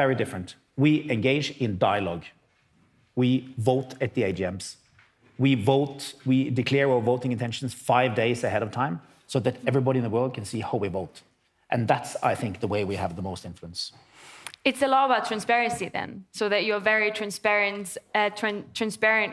Very different. We engage in dialogue. We vote at the AGMs. We declare our voting intentions 5 days ahead of time so that everybody in the world can see how we vote. And that's, I think, the way we have the most influence. It's a lot about transparency then, so that you're very transparent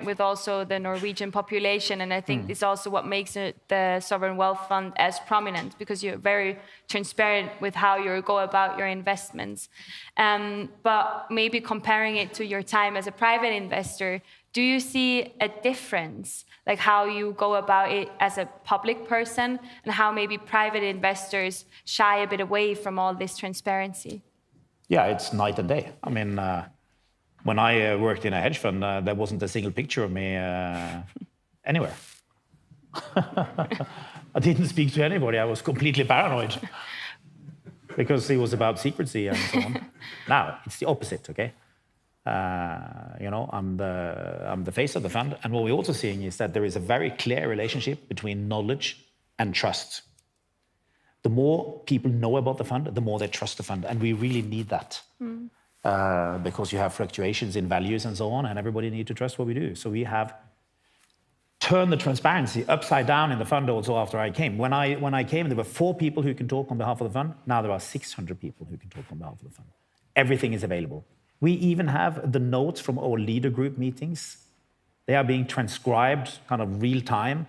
with also the Norwegian population. And I think it's also what makes the Sovereign Wealth Fund as prominent, because you're very transparent with how you go about your investments. But maybe comparing it to your time as a private investor, do you see a difference, like how you go about it as a public person and how maybe private investors shy a bit away from all this transparency? Yeah, it's night and day. I mean, when I worked in a hedge fund, there wasn't a single picture of me anywhere. I didn't speak to anybody. I was completely paranoid because it was about secrecy and so on. Now, it's the opposite, okay? I'm the face of the fund. And what we're also seeing is that there is a very clear relationship between knowledge and trust. The more people know about the fund, the more they trust the fund. And we really need that because you have fluctuations in values and so on, and everybody needs to trust what we do. So we have turned the transparency upside down in the fund also after I came. When I came, there were 4 people who can talk on behalf of the fund. Now there are 600 people who can talk on behalf of the fund. Everything is available. We even have the notes from our leader group meetings. They are being transcribed kind of real time.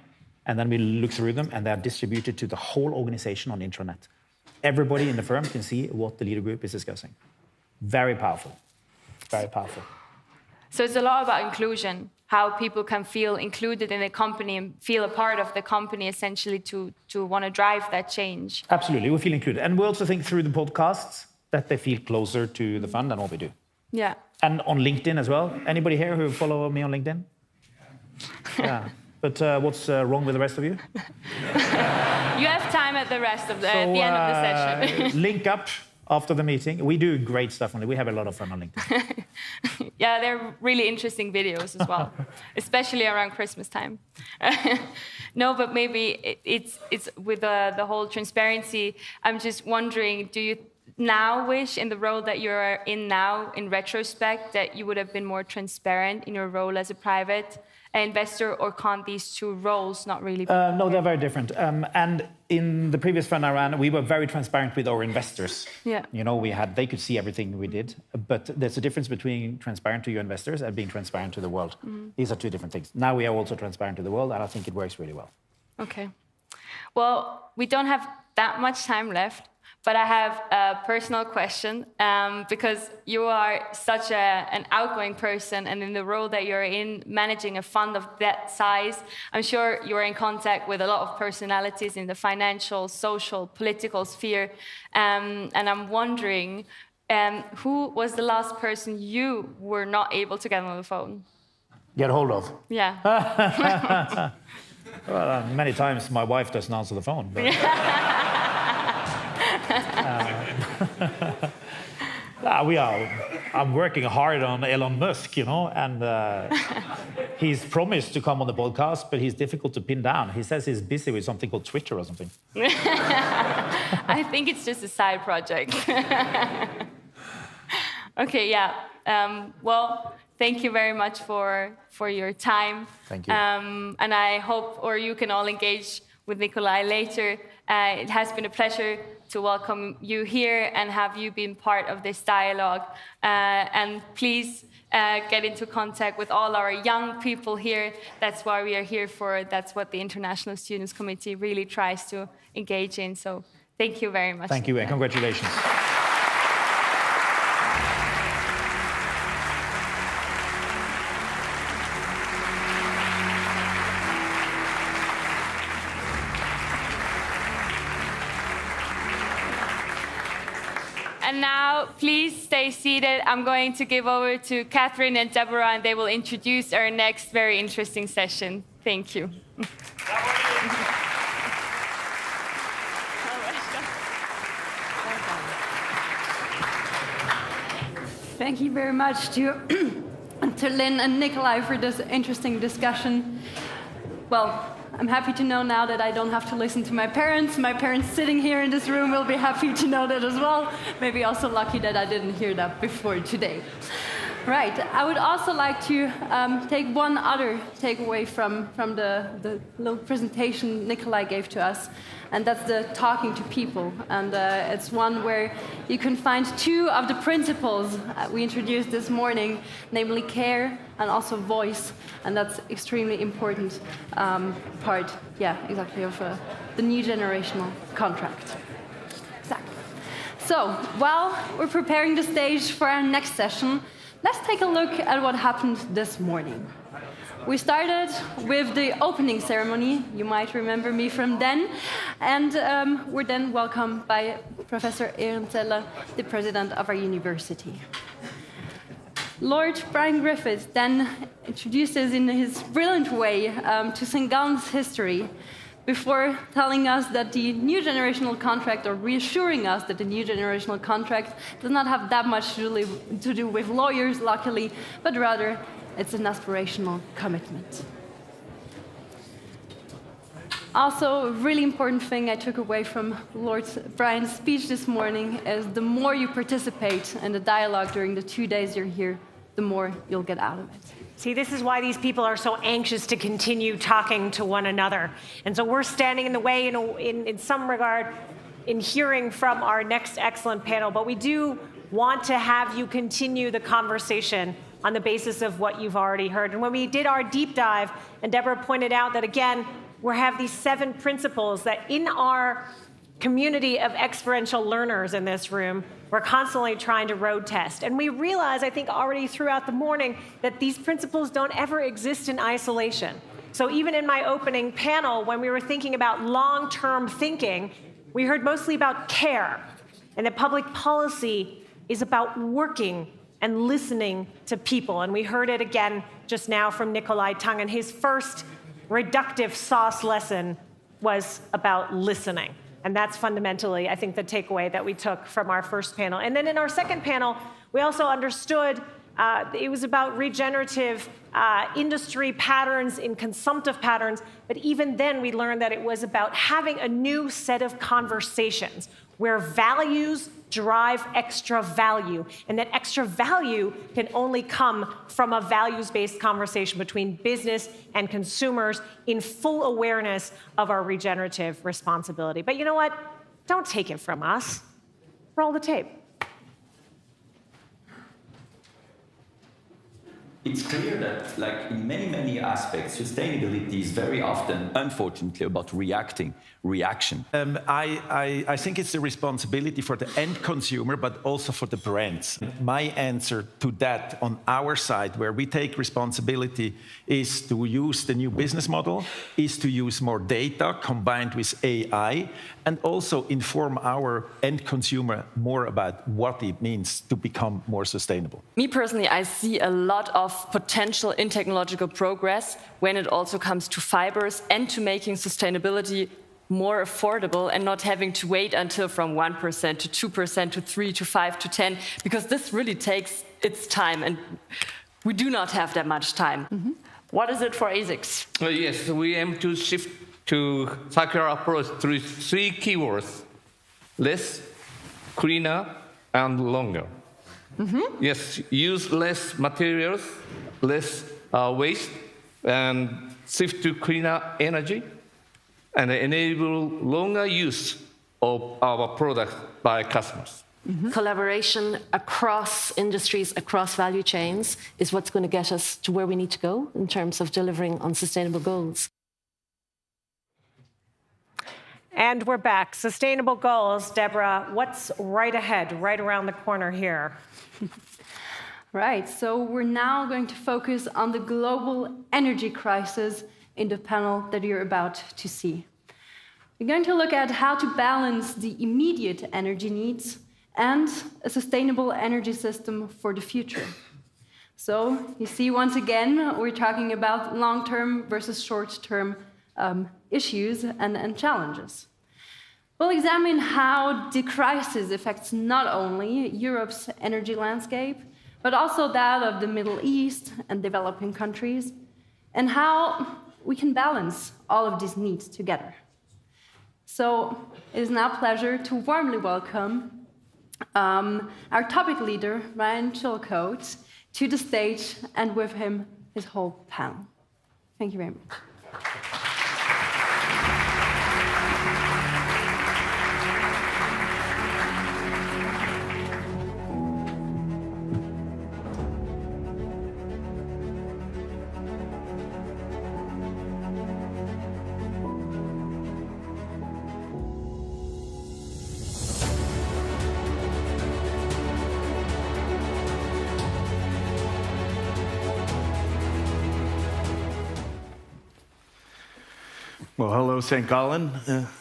And then we look through them, and they are distributed to the whole organization on intranet. Everybody in the firm can see what the leader group is discussing. Very powerful. Very powerful. So it's a lot about inclusion, how people can feel included in a company and feel a part of the company, essentially, to want to drive that change. Absolutely, we feel included. And we also think through the podcasts that they feel closer to the fund and what we do. Yeah. And on LinkedIn as well. Anybody here who follow me on LinkedIn? Yeah. But what's wrong with the rest of you? You have time at the rest of at the end of the session. Link up after the meeting. We do great stuff on it. We have a lot of fun on LinkedIn. Yeah, they're really interesting videos as well, especially around Christmas time. No, but maybe it's with the whole transparency. I'm just wondering, do you now wish, in the role that you're in now, in retrospect, that you would have been more transparent in your role as a private investor, or can't these two roles not really be No, they're very different. And in the previous fund I ran, we were very transparent with our investors. Yeah. They could see everything we did. But there's a difference between transparent to your investors and being transparent to the world. These are two different things. Now we are also transparent to the world, and I think it works really well. Okay. Well, we don't have that much time left. But I have a personal question, because you are such an outgoing person, and in the role that you're in, managing a fund of that size, I'm sure you're in contact with a lot of personalities in the financial, social, political sphere. And I'm wondering, who was the last person you were not able to get on the phone? Get hold of? Yeah. Well, many times my wife doesn't answer the phone. But... I'm working hard on Elon Musk, and he's promised to come on the podcast, but he's difficult to pin down. He says he's busy with something called Twitter or something. I think it's just a side project. Okay, yeah. Well, thank you very much for your time. Thank you. And I hope, or you can all engage with Nikolai later. It has been a pleasure to welcome you here and have you been part of this dialogue. And please get into contact with all our young people here. That's why we are here for. That's what the International Students Committee really tries to engage in. So thank you very much. Thank you, and congratulations. And now, please stay seated. I'm going to give over to Catherine and Deborah, and they will introduce our next very interesting session. Thank you. Thank you very much to Lynn and Nikolai for this interesting discussion. Well, I'm happy to know now that I don't have to listen to my parents. My parents sitting here in this room will be happy to know that as well. Maybe also lucky that I didn't hear that before today. Right, I would also like to take one other takeaway from the little presentation Nikolai gave to us, and that's the talking to people. And it's one where you can find two of the principles we introduced this morning, namely care and also voice, and that's extremely important part, yeah, exactly, of the new generational contract. Exactly. So, while we're preparing the stage for our next session, let's take a look at what happened this morning. We started with the opening ceremony. You might remember me from then. And we're then welcomed by Professor Ehrenzelle, the president of our university. Lord Brian Griffiths then introduces in his brilliant way to St. Gallen's history before telling us that the new generational contract, or reassuring us that the new generational contract does not have that much to do with lawyers, luckily, but rather it's an aspirational commitment. Also, a really important thing I took away from Lord Brian's speech this morning is the more you participate in the dialogue during the 2 days you're here, the more you'll get out of it. See, this is why these people are so anxious to continue talking to one another. And so we're standing in the way in some regard in hearing from our next excellent panel. But we do want to have you continue the conversation on the basis of what you've already heard. And when we did our deep dive, and Deborah pointed out that, again, we have these 7 principles that in our community of experiential learners in this room, we're constantly trying to road test. And we realize, I think already throughout the morning, that these principles don't ever exist in isolation. So even in my opening panel, when we were thinking about long-term thinking, we heard mostly about care, and that public policy is about working and listening to people. And we heard it again just now from Nikolai Tang, and his first reductive sauce lesson was about listening. And that's fundamentally, I think, the takeaway that we took from our first panel. And then in our second panel, we also understood it was about regenerative industry patterns in consumptive patterns. But even then, we learned that it was about having a new set of conversations where values drive extra value, and that extra value can only come from a values-based conversation between business and consumers in full awareness of our regenerative responsibility. But you know what? Don't take it from us. Roll the tape. It's clear that, like in many, many aspects, sustainability is very often, unfortunately, about reaction. I think it's the responsibility for the end consumer, but also for the brands. My answer to that on our side, where we take responsibility, is to use the new business model, is to use more data combined with AI, and also inform our end consumer more about what it means to become more sustainable. Me personally, I see a lot of potential in technological progress when it also comes to fibers and to making sustainability more affordable and not having to wait until from 1% to 2% to 3 to 5 to 10, because this really takes its time and we do not have that much time. Mm-hmm. What is it for ASICS? Yes, we aim to shift to circular approach through 3 keywords: less, cleaner, and longer. Mm-hmm. Yes, use less materials, less waste, and shift to cleaner energy, and enable longer use of our products by customers. Mm-hmm. Collaboration across industries, across value chains, is what's going to get us to where we need to go in terms of delivering on sustainable goals. And we're back. Sustainable goals. Deborah, what's right ahead, right around the corner here? Right, so we're now going to focus on the global energy crisis in the panel that you're about to see. We're going to look at how to balance the immediate energy needs and a sustainable energy system for the future. So you see, once again, we're talking about long-term versus short-term issues and challenges. We'll examine how the crisis affects not only Europe's energy landscape, but also that of the Middle East and developing countries, and how we can balance all of these needs together. So it is now a pleasure to warmly welcome our topic leader, Ryan Chilcote, to the stage, and with him, his whole panel. Thank you very much. Well, hello, St. Gallen.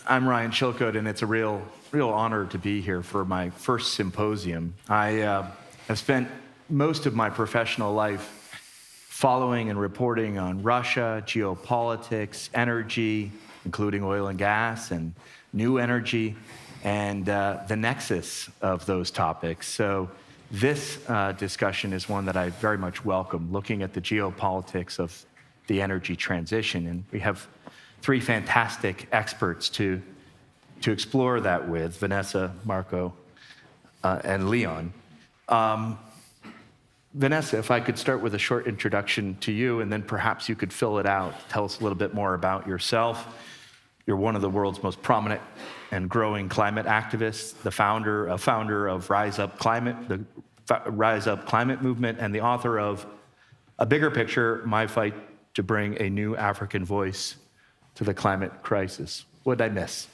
I'm Ryan Chilcote, and it's a real honor to be here for my first symposium. I have spent most of my professional life following and reporting on Russia, geopolitics, energy, including oil and gas, and new energy, and the nexus of those topics. So this discussion is one that I very much welcome, looking at the geopolitics of the energy transition. And we have three fantastic experts to explore that with, Vanessa, Marco, and Leon. Vanessa, if I could start with a short introduction to you, and then perhaps you could fill it out. Tell us a little bit more about yourself. You're one of the world's most prominent and growing climate activists, the founder of Rise Up Climate, the Rise Up Climate movement, and the author of A Bigger Picture, My Fight to Bring a New African Voice to the Climate Crisis. What did I miss?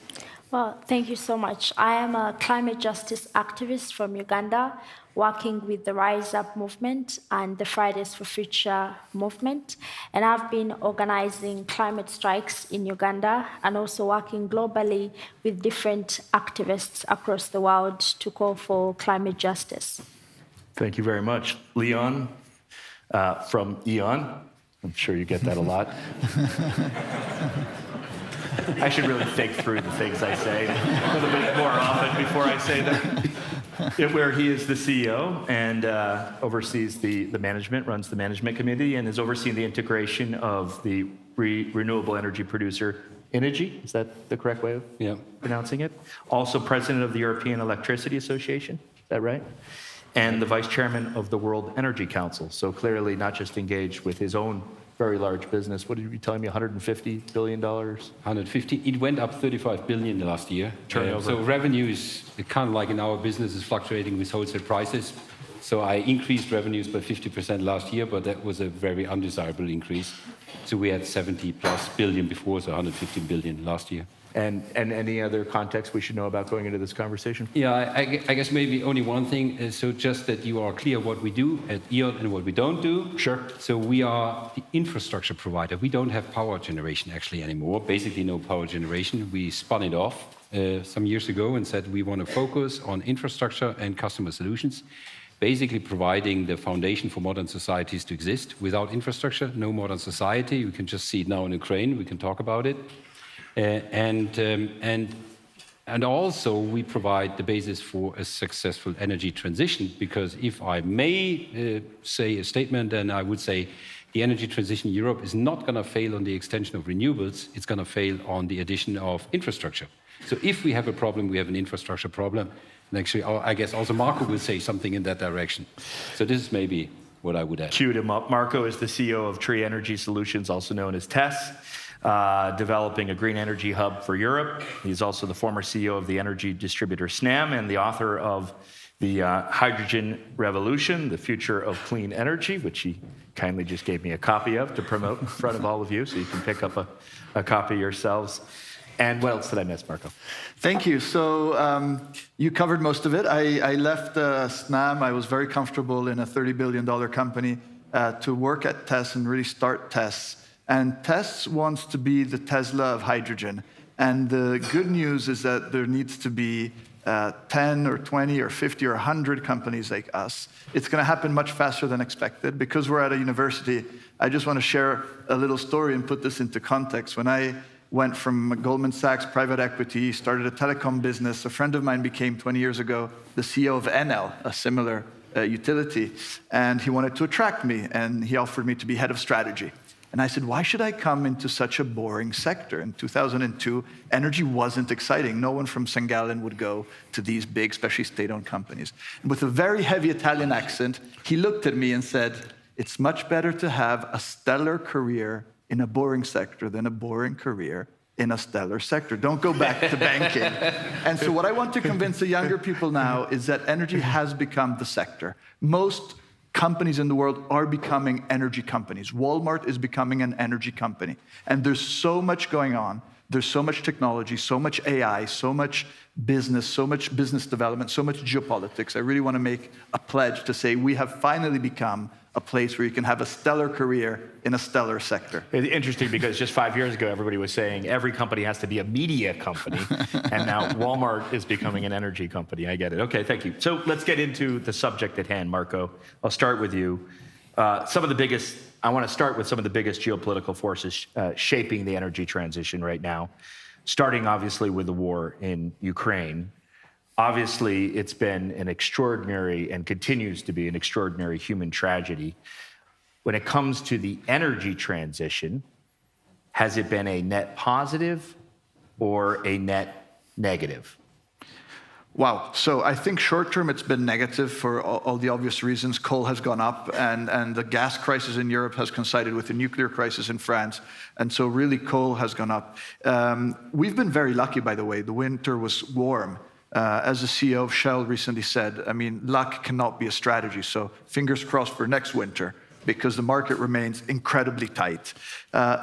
Well, thank you so much. I am a climate justice activist from Uganda, working with the Rise Up movement and the Fridays for Future movement. And I've been organizing climate strikes in Uganda and also working globally with different activists across the world to call for climate justice. Thank you very much. Leon from E.ON. I'm sure you get that a lot. I should really think through the things I say a little bit more often before I say them. Where he is the CEO and oversees the management, runs the management committee, and is overseeing the integration of the renewable energy producer Energy. Is that the correct way of pronouncing it? Also president of the European Electricity Association. Is that right? And the vice chairman of the World Energy Council. So clearly not just engaged with his own very large business. What did you be telling me, $150 billion? 150. It went up 35 billion last year. Turnover. So revenue is kind of like in our business is fluctuating with wholesale prices. So I increased revenues by 50% last year, but that was a very undesirable increase. So we had 70 plus billion before, so 150 billion last year. And any other context we should know about going into this conversation? Yeah, I guess maybe only one thing. So just that you are clear what we do at E.ON and what we don't do. Sure. So we are the infrastructure provider. We don't have power generation actually anymore. Basically no power generation. We spun it off some years ago and said we want to focus on infrastructure and customer solutions, basically providing the foundation for modern societies to exist. Without infrastructure, no modern society. You can just see it now in Ukraine. We can talk about it. And also we provide the basis for a successful energy transition, because if I may say a statement, then I would say the energy transition in Europe is not going to fail on the extension of renewables, it's going to fail on the addition of infrastructure. So if we have a problem, we have an infrastructure problem. And actually, I guess also Marco will say something in that direction. So this is maybe what I would add. Queued him up. Marco is the CEO of Tree Energy Solutions, also known as TESS. Developing a green energy hub for Europe. He's also the former CEO of the energy distributor SNAM and the author of the Hydrogen Revolution, the Future of Clean Energy, which he kindly just gave me a copy of to promote in front of all of you, so you can pick up a copy yourselves. And what else did I miss, Marco? Thank you. So you covered most of it. I left SNAM. I was very comfortable in a $30 billion company to work at TESS and really start TESS. And TESS wants to be the Tesla of hydrogen. And the good news is that there needs to be 10 or 20 or 50 or 100 companies like us. It's going to happen much faster than expected. Because we're at a university, I just want to share a little story and put this into context. When I went from Goldman Sachs private equity, started a telecom business, a friend of mine became 20 years ago the CEO of Enel, a similar utility. And he wanted to attract me, and he offered me to be head of strategy. And I said, why should I come into such a boring sector? In 2002, energy wasn't exciting. No one from St. Gallen would go to these big, especially state-owned companies. And with a very heavy Italian accent, he looked at me and said, it's much better to have a stellar career in a boring sector than a boring career in a stellar sector. Don't go back to banking. And so what I want to convince the younger people now is that energy has become the sector. Most companies in the world are becoming energy companies. Walmart is becoming an energy company. And there's so much going on. There's so much technology, so much AI, so much business development, so much geopolitics. I really want to make a pledge to say we have finally become a place where you can have a stellar career in a stellar sector. It's interesting because just 5 years ago, everybody was saying every company has to be a media company. And now Walmart is becoming an energy company. I get it. Okay, thank you. So let's get into the subject at hand, Marco. I'll start with you. I want to start with some of the biggest geopolitical forces shaping the energy transition right now, starting obviously with the war in Ukraine. Obviously, it's been an extraordinary and continues to be an extraordinary human tragedy. When it comes to the energy transition, has it been a net positive or a net negative? Wow. So I think short term it's been negative for all the obvious reasons. Coal has gone up and the gas crisis in Europe has coincided with the nuclear crisis in France. And so really coal has gone up. We've been very lucky, by the way. The winter was warm. As the CEO of Shell recently said, I mean, luck cannot be a strategy. So fingers crossed for next winter because the market remains incredibly tight.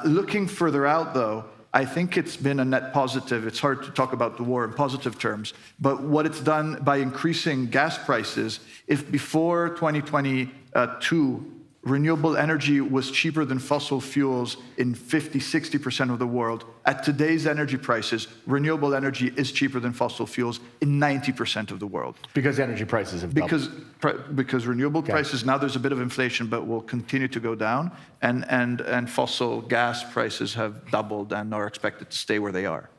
Looking further out, though, I think it's been a net positive. It's hard to talk about the war in positive terms, but what it's done by increasing gas prices, if before 2022, renewable energy was cheaper than fossil fuels in 50–60% of the world, at today's energy prices, renewable energy is cheaper than fossil fuels in 90% of the world. Because energy prices have doubled. Because renewable prices, now there's a bit of inflation, but will continue to go down, and fossil gas prices have doubled and are expected to stay where they are.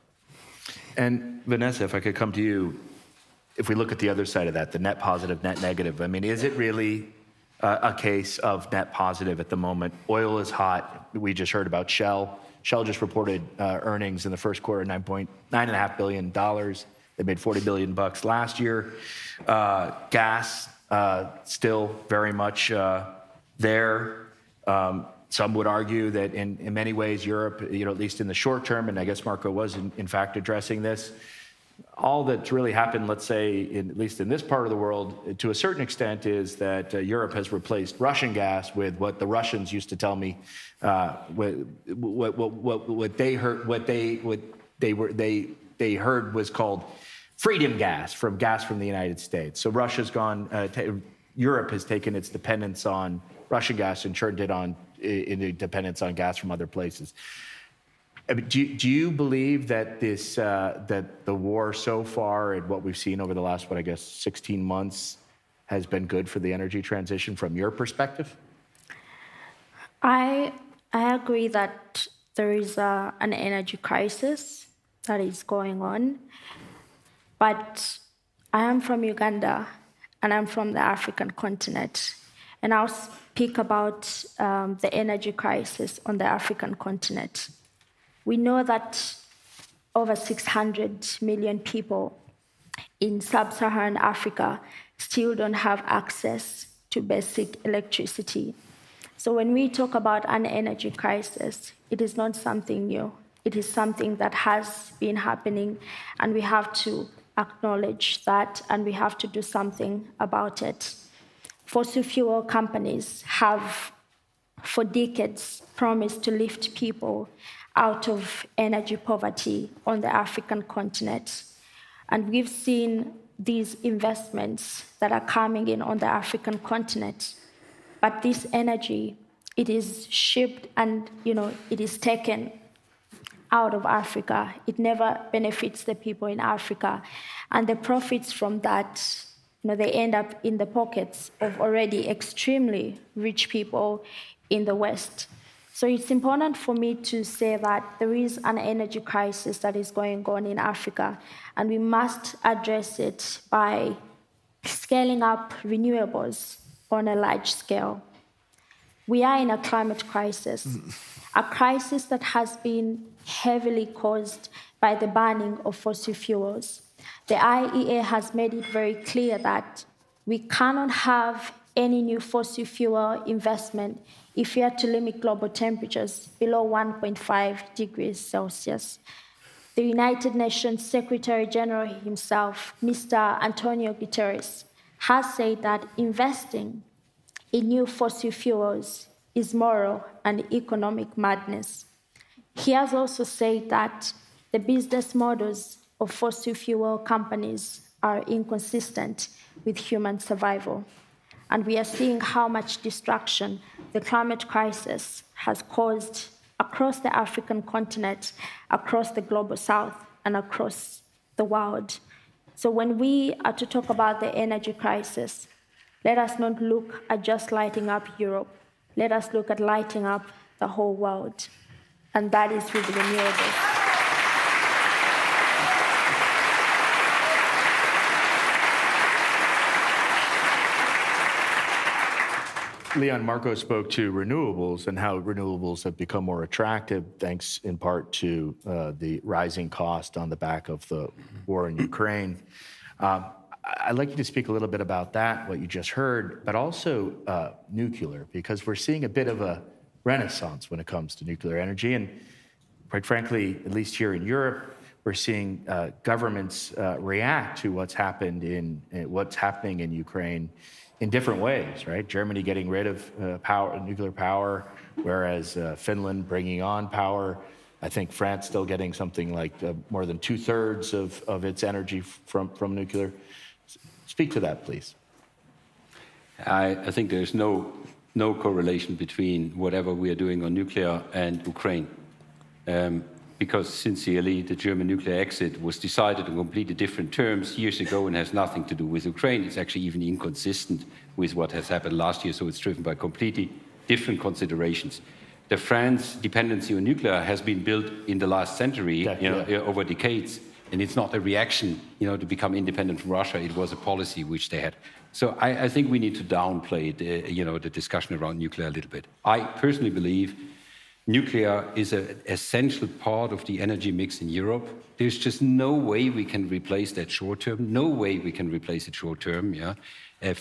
And Vanessa, if I could come to you, if we look at the other side of that, the net positive, net negative, I mean, is it really a case of net positive at the moment? Oil is hot. We just heard about Shell. Shell just reported earnings in the first quarter, $9.5 billion. They made $40 billion last year. Gas still very much there. Some would argue that in many ways Europe, at least in the short term, and I guess Marco was in fact addressing this, all that's really happened, let's say, at least in this part of the world, to a certain extent, is that Europe has replaced Russian gas with what the Russians used to tell me, what they heard was called freedom gas from the United States. So Russia's gone. Europe has taken its dependence on Russian gas and turned it on into dependence on gas from other places. Do you believe that that the war so far and what we've seen over the last, 16 months has been good for the energy transition from your perspective? I agree that there is an energy crisis that is going on, but I am from Uganda and I'm from the African continent, and I'll speak about the energy crisis on the African continent. We know that over 600 million people in sub-Saharan Africa still don't have access to basic electricity. So when we talk about an energy crisis, it is not something new. It is something that has been happening, and we have to acknowledge that, and we have to do something about it. Fossil fuel companies have, for decades, promised to lift people out of energy poverty on the African continent. And we've seen these investments that are coming in on the African continent. But this energy, it is shipped and it is taken out of Africa. It never benefits the people in Africa. And the profits from that, they end up in the pockets of already extremely rich people in the West. So it's important for me to say that there is an energy crisis that is going on in Africa, and we must address it by scaling up renewables on a large scale. We are in a climate crisis, a crisis that has been heavily caused by the burning of fossil fuels. The IEA has made it very clear that we cannot have any new fossil fuel investment if we are to limit global temperatures below 1.5 degrees Celsius. The United Nations Secretary General himself, Mr. Antonio Guterres, has said that investing in new fossil fuels is moral and economic madness. He has also said that the business models of fossil fuel companies are inconsistent with human survival. And we are seeing how much destruction the climate crisis has caused across the African continent, across the global south, and across the world. So when we are to talk about the energy crisis, let us not look at just lighting up Europe. Let us look at lighting up the whole world. And that is with renewables. Leon, Marco spoke to renewables and how renewables have become more attractive, thanks in part to the rising cost on the back of the war in Ukraine. I'd like you to speak a little bit about that, what you just heard, but also nuclear, because we're seeing a bit of a renaissance when it comes to nuclear energy. And quite frankly, at least here in Europe, we're seeing governments react to what's happening in Ukraine in different ways, right? Germany getting rid of nuclear power, whereas Finland bringing on power. I think France still getting something like more than 2/3 of its energy from nuclear. Speak to that, please. I think there's no correlation between whatever we are doing on nuclear and Ukraine. Because sincerely, the German nuclear exit was decided on completely different terms years ago and has nothing to do with Ukraine. It's actually even inconsistent with what has happened last year, so it's driven by completely different considerations. The France dependency on nuclear has been built in the last century, over decades, and it's not a reaction, to become independent from Russia. It was a policy which they had. So I think we need to downplay the discussion around nuclear a little bit. I personally believe nuclear is an essential part of the energy mix in Europe. There's just no way we can replace that short term. No way we can replace it short term.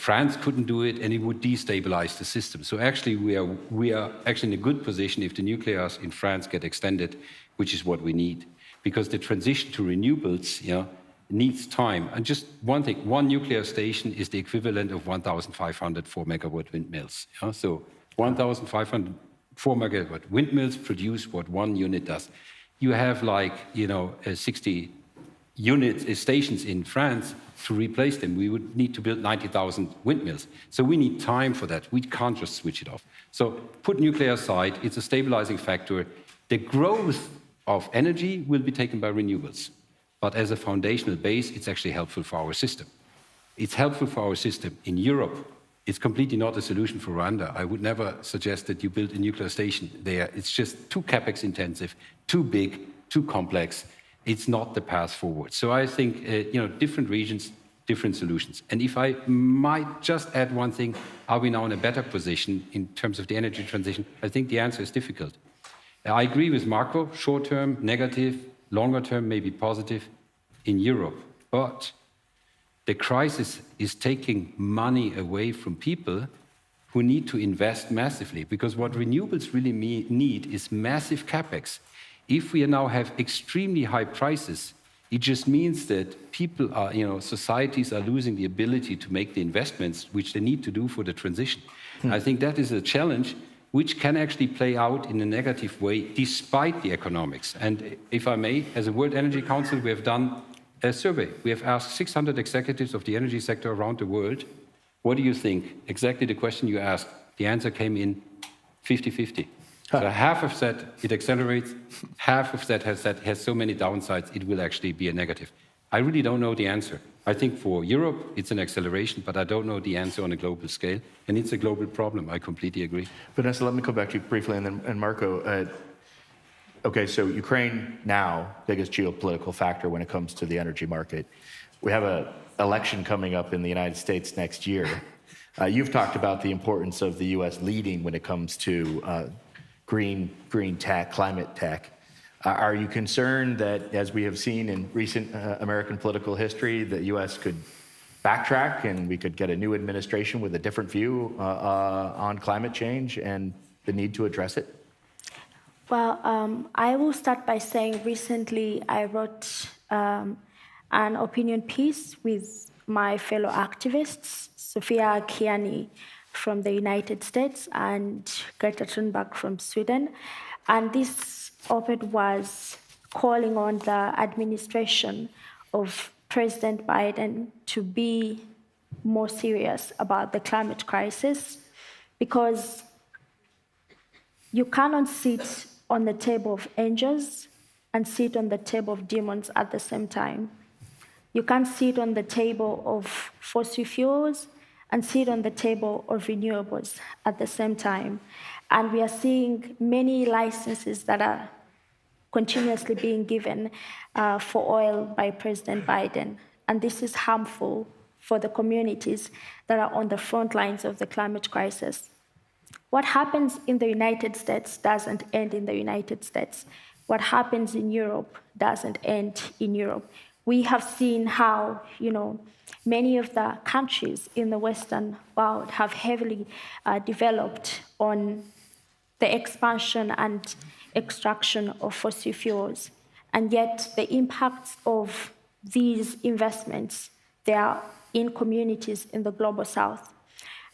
France couldn't do it, and it would destabilize the system. So actually, we are actually in a good position if the nuclears in France get extended, which is what we need, because the transition to renewables, needs time. And just one thing: one nuclear station is the equivalent of 1,500 4-megawatt windmills. So 1,500 4-megawatt windmills produce what one unit does. You have 60 stations in France. To replace them, we would need to build 90,000 windmills. So we need time for that. We can't just switch it off. So put nuclear aside, it's a stabilizing factor. The growth of energy will be taken by renewables. But as a foundational base, it's actually helpful for our system. It's helpful for our system in Europe. It's completely not a solution for Rwanda. I would never suggest that you build a nuclear station there. It's just too capex intensive, too big, too complex. It's not the path forward. So I think, different regions, different solutions. And if I might just add one thing, are we now in a better position in terms of the energy transition? I think the answer is difficult. I agree with Marco, short term, negative, longer term, maybe positive in Europe. But the crisis is taking money away from people who need to invest massively, because what renewables really need is massive capex. If we now have extremely high prices, it just means that people are, societies are losing the ability to make the investments which they need to do for the transition. I think that is a challenge which can actually play out in a negative way despite the economics. And if I may, as a World Energy Council, we have done a survey. We have asked 600 executives of the energy sector around the world, what do you think? Exactly the question you asked. The answer came in 50-50. So half have said it accelerates, half of that has said has so many downsides, it will actually be a negative. I really don't know the answer. I think for Europe, it's an acceleration, but I don't know the answer on a global scale. And it's a global problem. I completely agree. Vanessa, let me go back to you briefly, and Marco. Okay, so Ukraine now, biggest geopolitical factor when it comes to the energy market. We have an election coming up in the United States next year. You've talked about the importance of the U.S. leading when it comes to green tech, climate tech. Are you concerned that, as we have seen in recent American political history, the U.S. could backtrack and we could get a new administration with a different view on climate change and the need to address it? Well, I will start by saying recently I wrote an opinion piece with my fellow activists, Sofia Kiani from the United States and Greta Thunberg from Sweden. And this op-ed was calling on the administration of President Biden to be more serious about the climate crisis, because you cannot sit on the table of angels and sit on the table of demons at the same time. You can't sit on the table of fossil fuels and sit on the table of renewables at the same time. And we are seeing many licenses that are continuously being given for oil by President Biden. And this is harmful for the communities that are on the front lines of the climate crisis. What happens in the United States doesn't end in the United States. What happens in Europe doesn't end in Europe. We have seen how, many of the countries in the Western world have heavily developed on the expansion and extraction of fossil fuels. And yet the impacts of these investments, they are in communities in the global south.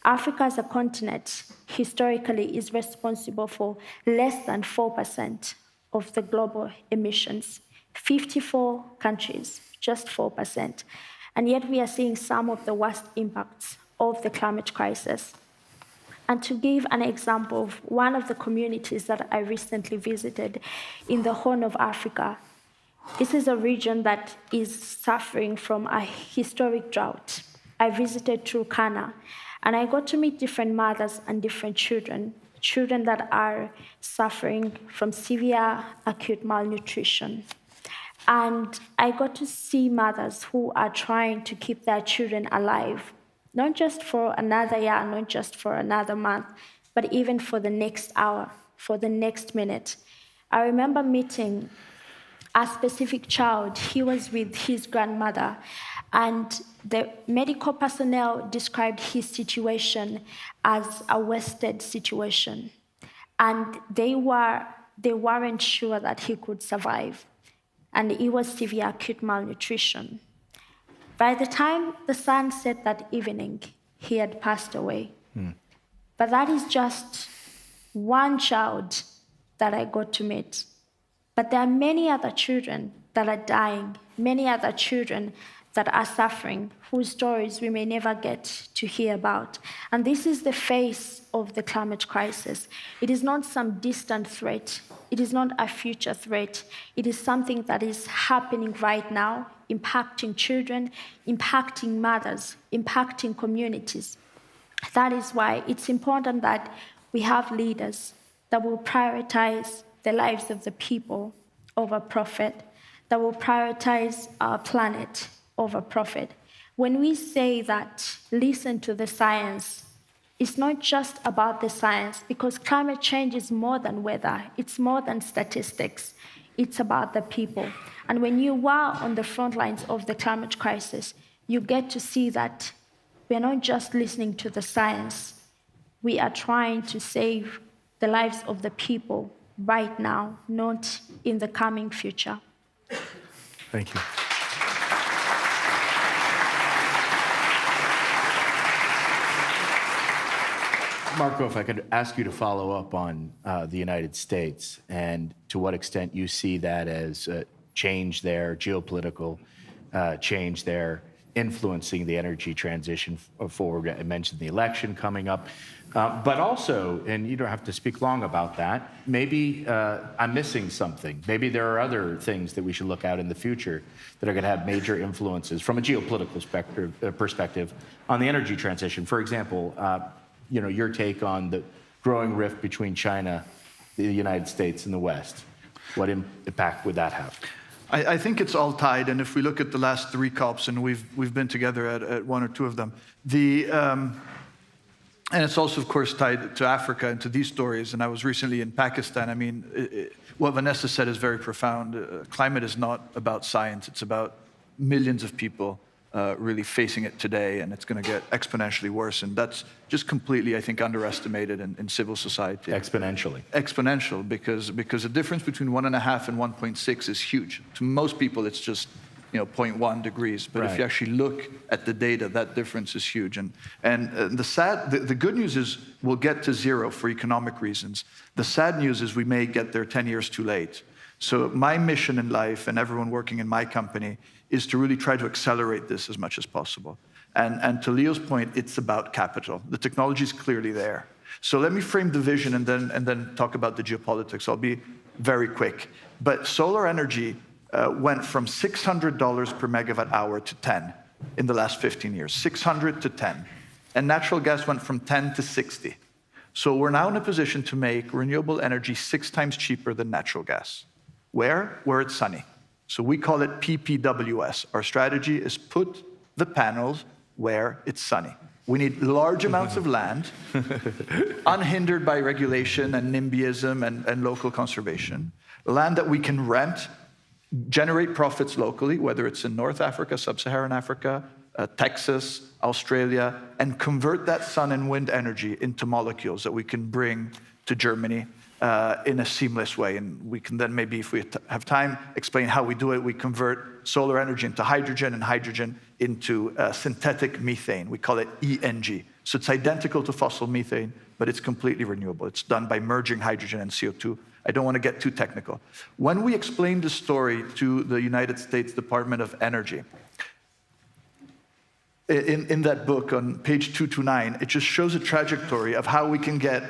Africa as a continent historically is responsible for less than 4% of the global emissions. 54 countries, just 4%. And yet we are seeing some of the worst impacts of the climate crisis. And to give an example of one of the communities that I recently visited in the Horn of Africa, this is a region that is suffering from a historic drought. I visited Turkana, and I got to meet different mothers and different children that are suffering from severe acute malnutrition. And I got to see mothers who are trying to keep their children alive, not just for another year, not just for another month, but even for the next hour, for the next minute. I remember meeting a specific child. He was with his grandmother, and the medical personnel described his situation as a wasted situation. And they weren't sure that he could survive. And it was severe acute malnutrition. By the time the sun set that evening, he had passed away. But that is just one child that I got to meet. But there are many other children that are dying, many other children that are suffering, whose stories we may never get to hear about. And this is the face of the climate crisis. It is not some distant threat. It is not a future threat. It is something that is happening right now, impacting children, impacting mothers, impacting communities. That is why it's important that we have leaders that will prioritize the lives of the people over profit, that will prioritize our planet over profit. When we say that, listen to the science, it's not just about the science, because climate change is more than weather. It's more than statistics. It's about the people. And when you are on the front lines of the climate crisis, you get to see that we are not just listening to the science. We are trying to save the lives of the people right now, not in the coming future. Thank you. Marco, if I could ask you to follow up on the United States and to what extent you see that as change there, geopolitical change there, influencing the energy transition forward. I mentioned the election coming up, but also, and you don't have to speak long about that, maybe I'm missing something. Maybe there are other things that we should look at in the future that are going to have major influences from a geopolitical perspective on the energy transition. For example, your take on the growing rift between China, the United States, and the West. What impact would that have? I think it's all tied, and if we look at the last 3 COPs, and we've been together at 1 or 2 of them, And it's also, of course, tied to Africa and to these stories. And I was recently in Pakistan. I mean, what Vanessa said is very profound. Climate is not about science. It's about millions of people really facing it today, and it's going to get exponentially worse. And that's just completely, I think, underestimated in civil society. Exponentially. Exponential, because the difference between 1.5 and 1.6 is huge. To most people, it's just 0.1 degrees. But if you actually look at the data, that difference is huge. And the good news is we'll get to zero for economic reasons. The sad news is we may get there 10 years too late. So my mission in life, and everyone working in my company, is to really try to accelerate this as much as possible. And to Leo's point, it's about capital. The technology is clearly there. So let me frame the vision and then talk about the geopolitics. I'll be very quick. But solar energy went from $600 per megawatt hour to 10 in the last 15 years, 600 to 10. And natural gas went from 10 to 60. So we're now in a position to make renewable energy 6 times cheaper than natural gas. Where? Where it's sunny. So we call it PPWS. Our strategy is put the panels where it's sunny. We need large amounts of land, unhindered by regulation and NIMBYism and local conservation, land that we can rent, generate profits locally, whether it's in North Africa, Sub-Saharan Africa, Texas, Australia, and convert that sun and wind energy into molecules that we can bring to Germany in a seamless way. And we can then maybe, if we have time, explain how we do it. We convert solar energy into hydrogen and hydrogen into synthetic methane. We call it ENG. So it's identical to fossil methane, but it's completely renewable. It's done by merging hydrogen and CO2. I don't want to get too technical. When we explained the story to the United States Department of Energy, in that book on page 229, it just shows a trajectory of how we can get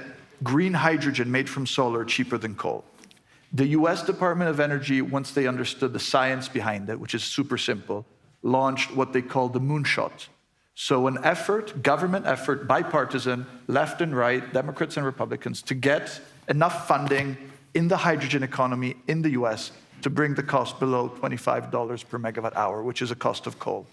green hydrogen made from solar cheaper than coal. The US Department of Energy, once they understood the science behind it, which is super simple, launched what they call the moonshot. So an effort, government effort, bipartisan, left and right, Democrats and Republicans, to get enough funding in the hydrogen economy in the US to bring the cost below $25 per megawatt hour, which is a cost of coal.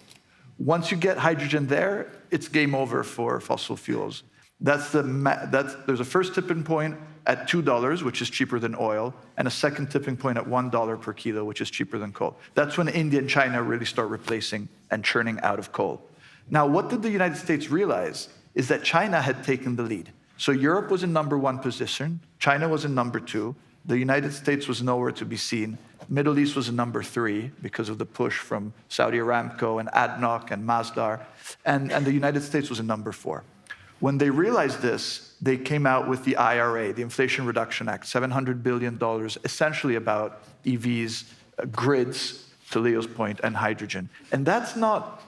Once you get hydrogen there, it's game over for fossil fuels. There's a first tipping point at $2, which is cheaper than oil, and a second tipping point at $1 per kilo, which is cheaper than coal. That's when India and China really start replacing and churning out of coal. Now, what did the United States realize is that China had taken the lead. So Europe was in #1 position, China was in #2, the United States was nowhere to be seen, Middle East was in #3 because of the push from Saudi Aramco and ADNOC and Masdar, and the United States was in #4. When they realized this, they came out with the IRA, the Inflation Reduction Act, $700 billion, essentially about EVs, grids, to Leo's point, and hydrogen. And that's not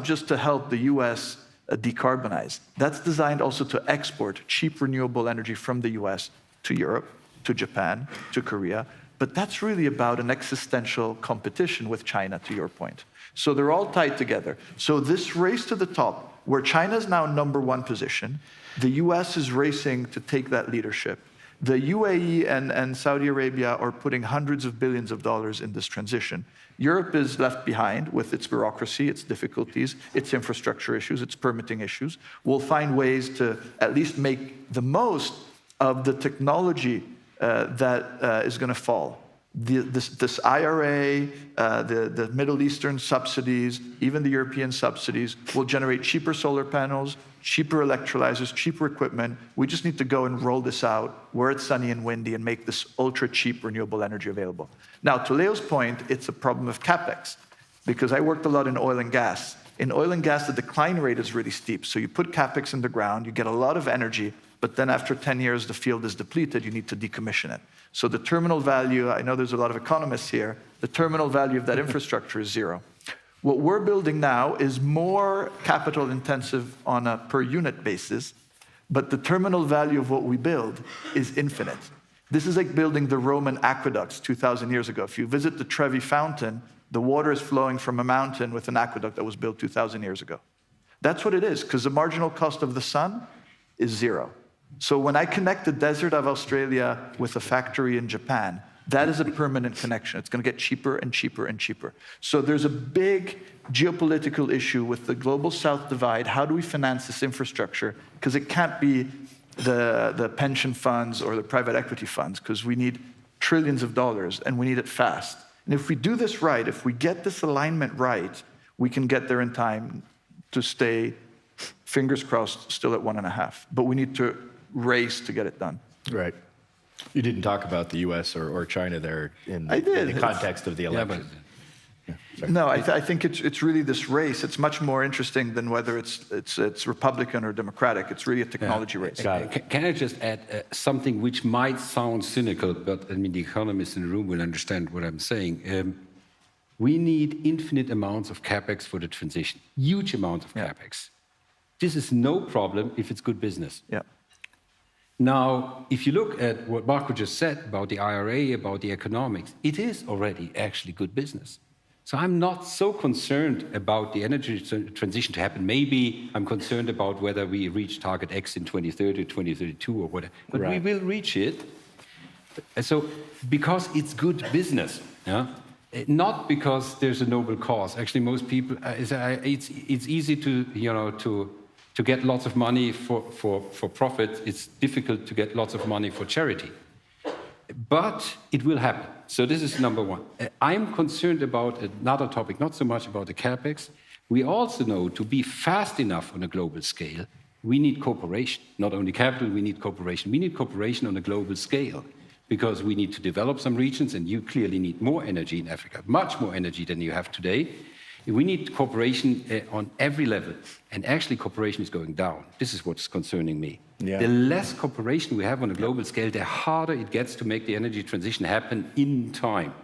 just to help the US decarbonize. That's designed also to export cheap renewable energy from the US to Europe, to Japan, to Korea. But that's really about an existential competition with China, to your point. So they're all tied together. So this race to the top, where China is now #1 position, the US is racing to take that leadership. The UAE and Saudi Arabia are putting hundreds of billions of dollars in this transition. Europe is left behind with its bureaucracy, its difficulties, its infrastructure issues, its permitting issues. We'll find ways to at least make the most of the technology that is going to fall. This IRA, the Middle Eastern subsidies, even the European subsidies will generate cheaper solar panels, cheaper electrolyzers, cheaper equipment. We just need to go and roll this out where it's sunny and windy and make this ultra cheap renewable energy available. Now, to Leo's point, it's a problem of CapEx, because I worked a lot in oil and gas. In oil and gas, the decline rate is really steep. So you put CapEx in the ground, you get a lot of energy, but then after 10 years, the field is depleted, you need to decommission it. So the terminal value, I know there's a lot of economists here, the terminal value of that infrastructure is zero. What we're building now is more capital intensive on a per unit basis, but the terminal value of what we build is infinite. This is like building the Roman aqueducts 2,000 years ago. If you visit the Trevi Fountain, the water is flowing from a mountain with an aqueduct that was built 2,000 years ago. That's what it is, because the marginal cost of the sun is zero. So when I connect the desert of Australia with a factory in Japan, That is a permanent connection. It's going to get cheaper and cheaper and cheaper. So there's a big geopolitical issue with the global south divide. How do we finance this infrastructure? Because it can't be the pension funds or the private equity funds, because we need trillions of dollars and we need it fast. And if we do this right, if we get this alignment right, we can get there in time to stay, fingers crossed, still at 1.5. But we need to race to get it done. Right. You didn't talk about the U.S. or China there in I did. in the context of the election. No, I think it's really this race. It's much more interesting than whether it's Republican or Democratic. It's really a technology race. Can I just add something which might sound cynical, but I mean the economists in the room will understand what I'm saying. We need infinite amounts of capex for the transition, huge amounts of capex. This is no problem if it's good business. Yeah. Now, if you look at what Marco just said about the IRA, about the economics, it is already actually good business. So I'm not so concerned about the energy transition to happen. Maybe I'm concerned about whether we reach target X in 2030, 2032 or whatever. But we will reach it. So because it's good business, yeah? Not because there's a noble cause. Actually, most people, it's easy to, to get lots of money for profit. It's difficult to get lots of money for charity. But it will happen. So this is number one. I'm concerned about another topic, not so much about the capex. We also know to be fast enough on a global scale, we need cooperation. Not only capital, we need cooperation. We need cooperation on a global scale because we need to develop some regions, and you clearly need more energy in Africa, much more energy than you have today. We need cooperation on every level, and actually cooperation is going down. This is what's concerning me. Yeah. The less cooperation we have on a global scale, the harder it gets to make the energy transition happen in time.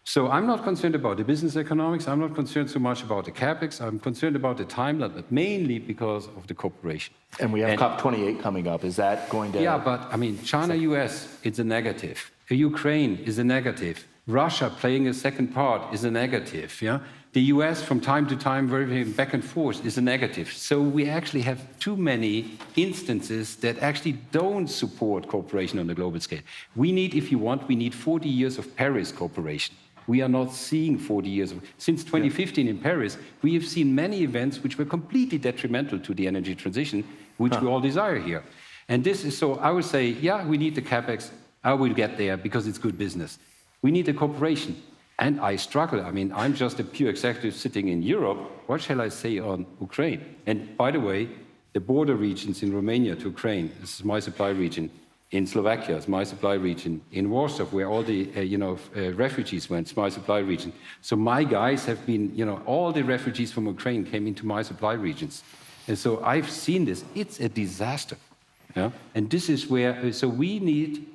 So I'm not concerned about the business economics. I'm not concerned so much about the capex. I'm concerned about the timeline, but mainly because of the cooperation. And we have COP28 coming up. Is that going to... Yeah, but I mean, China, US, it's a negative. Ukraine is a negative. Russia playing a second part is a negative, yeah? The US, from time to time, very back and forth, is a negative. So we actually have too many instances that actually don't support cooperation on a global scale. We need, if you want, we need 40 years of Paris cooperation. We are not seeing 40 years of... Since 2015 in Paris, we have seen many events which were completely detrimental to the energy transition, which we all desire here. And this is so, I would say, yeah, we need the capex. I will get there because it's good business. We need the cooperation. And I struggle. I mean, I'm just a pure executive sitting in Europe. What shall I say on Ukraine? And by the way, the border regions in Romania to Ukraine, this is my supply region. In Slovakia, it's my supply region. In Warsaw, where all the refugees went, it's my supply region. So my guys have been, all the refugees from Ukraine came into my supply regions. And so I've seen this. It's a disaster. Yeah? And this is where, so we need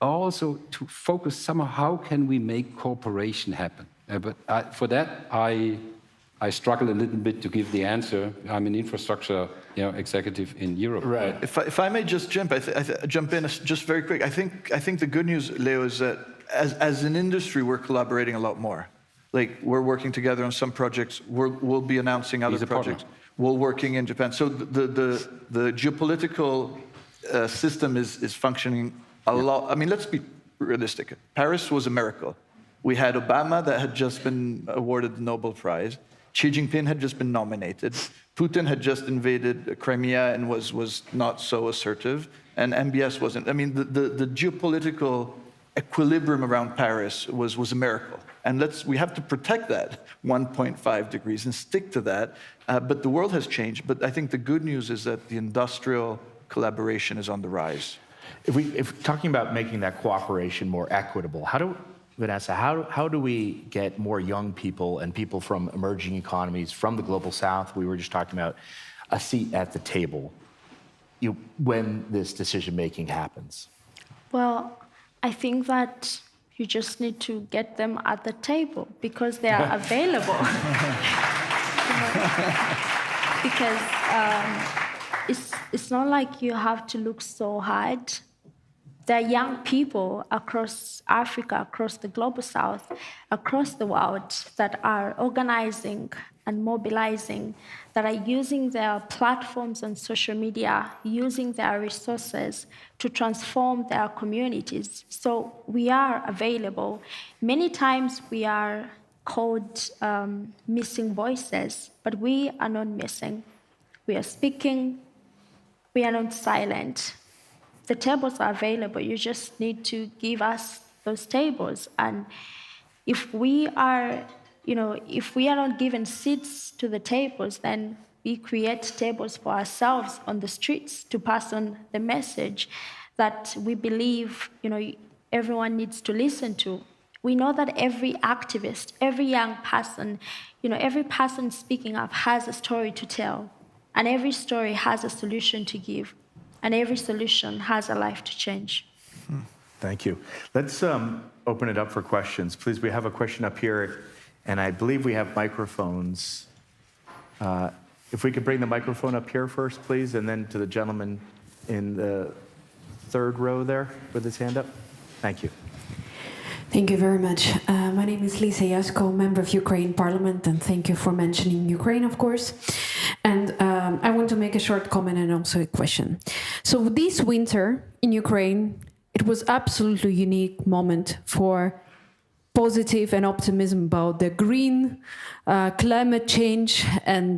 also to focus somehow, how can we make cooperation happen? But for that, I struggle a little bit to give the answer. I'm an infrastructure executive in Europe. Right. If I may just jump in just very quick. I think the good news, Leo, is that as an industry, we're collaborating a lot more. Like, we're working together on some projects. We'll be announcing other projects. We're working in Japan. So the geopolitical system is functioning a lot. I mean, let's be realistic. Paris was a miracle. We had Obama that had just been awarded the Nobel Prize. Xi Jinping had just been nominated. Putin had just invaded Crimea and was not so assertive. And MBS wasn't. I mean, the geopolitical equilibrium around Paris was a miracle. And we have to protect that 1.5 degrees and stick to that. But the world has changed. But I think the good news is that the industrial collaboration is on the rise. If talking about making that cooperation more equitable, Vanessa, how do we get more young people and people from emerging economies, from the global south, we were just talking about, a seat at the table when this decision-making happens? Well, I think that you just need to get them at the table because they are available. Because it's not like you have to look so hard. There are young people across Africa, across the global south, across the world that are organizing and mobilizing, that are using their platforms on social media, using their resources to transform their communities. So we are available. Many times we are called missing voices, but we are not missing. We are speaking, we are not silent. The tables are available. You just need to give us those tables. And if we are, if we are not given seats to the tables, then we create tables for ourselves on the streets to pass on the message that we believe, everyone needs to listen to. We know that every activist, every young person, every person speaking up has a story to tell, and every story has a solution to give, and every solution has a life to change. Thank you. Let's open it up for questions. Please, we have a question up here, and I believe we have microphones. If we could bring the microphone up here first, please, and then to the gentleman in the third row there with his hand up. Thank you. Thank you very much. My name is Lisa Jasko, member of Ukraine Parliament, and thank you for mentioning Ukraine, of course. And I want to make a short comment and also a question. So this winter in Ukraine, it was absolutely unique moment for positive and optimism about the green climate change and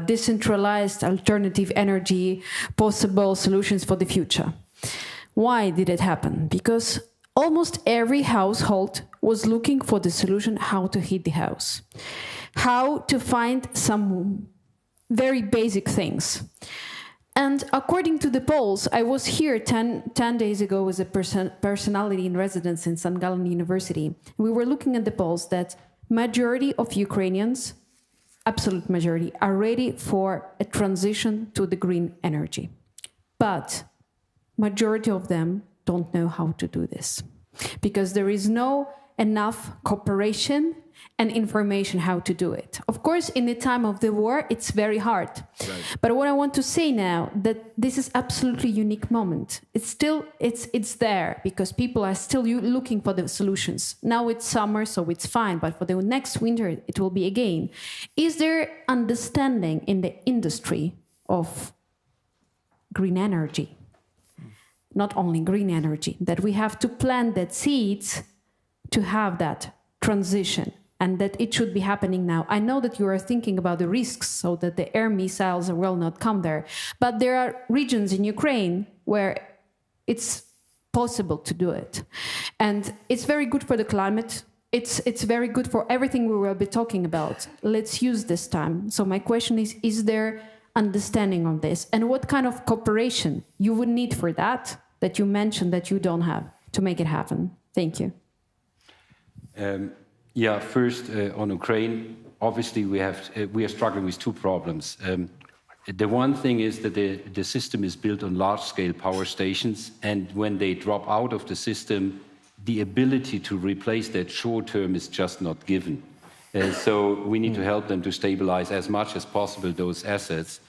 decentralized alternative energy, possible solutions for the future. Why did it happen? Because almost every household was looking for the solution how to heat the house, how to find some very basic things. And according to the polls, I was here 10 days ago as a personality in residence in St. Gallen University. We were looking at the polls that majority of Ukrainians, absolute majority, are ready for a transition to the green energy. But majority of them don't know how to do this because there is no enough cooperation and information how to do it. Of course, in the time of the war, it's very hard. Right. But what I want to say now, that this is absolutely unique moment. It's still, it's there because people are still looking for the solutions. Now it's summer, so it's fine, but for the next winter, it will be again. Is there understanding in the industry of green energy? Not only green energy, that we have to plant that seeds to have that transition and that it should be happening now. I know that you are thinking about the risks so that the air missiles will not come there, but there are regions in Ukraine where it's possible to do it. And it's very good for the climate. It's very good for everything we will be talking about. Let's use this time. So my question is there understanding on this? And what kind of cooperation you would need for that you mentioned that you don't have to make it happen? Thank you. Yeah, first on Ukraine, obviously we are struggling with two problems. The one thing is that the system is built on large-scale power stations, and when they drop out of the system, the ability to replace that short-term is just not given. So we need to help them to stabilize as much as possible those assets.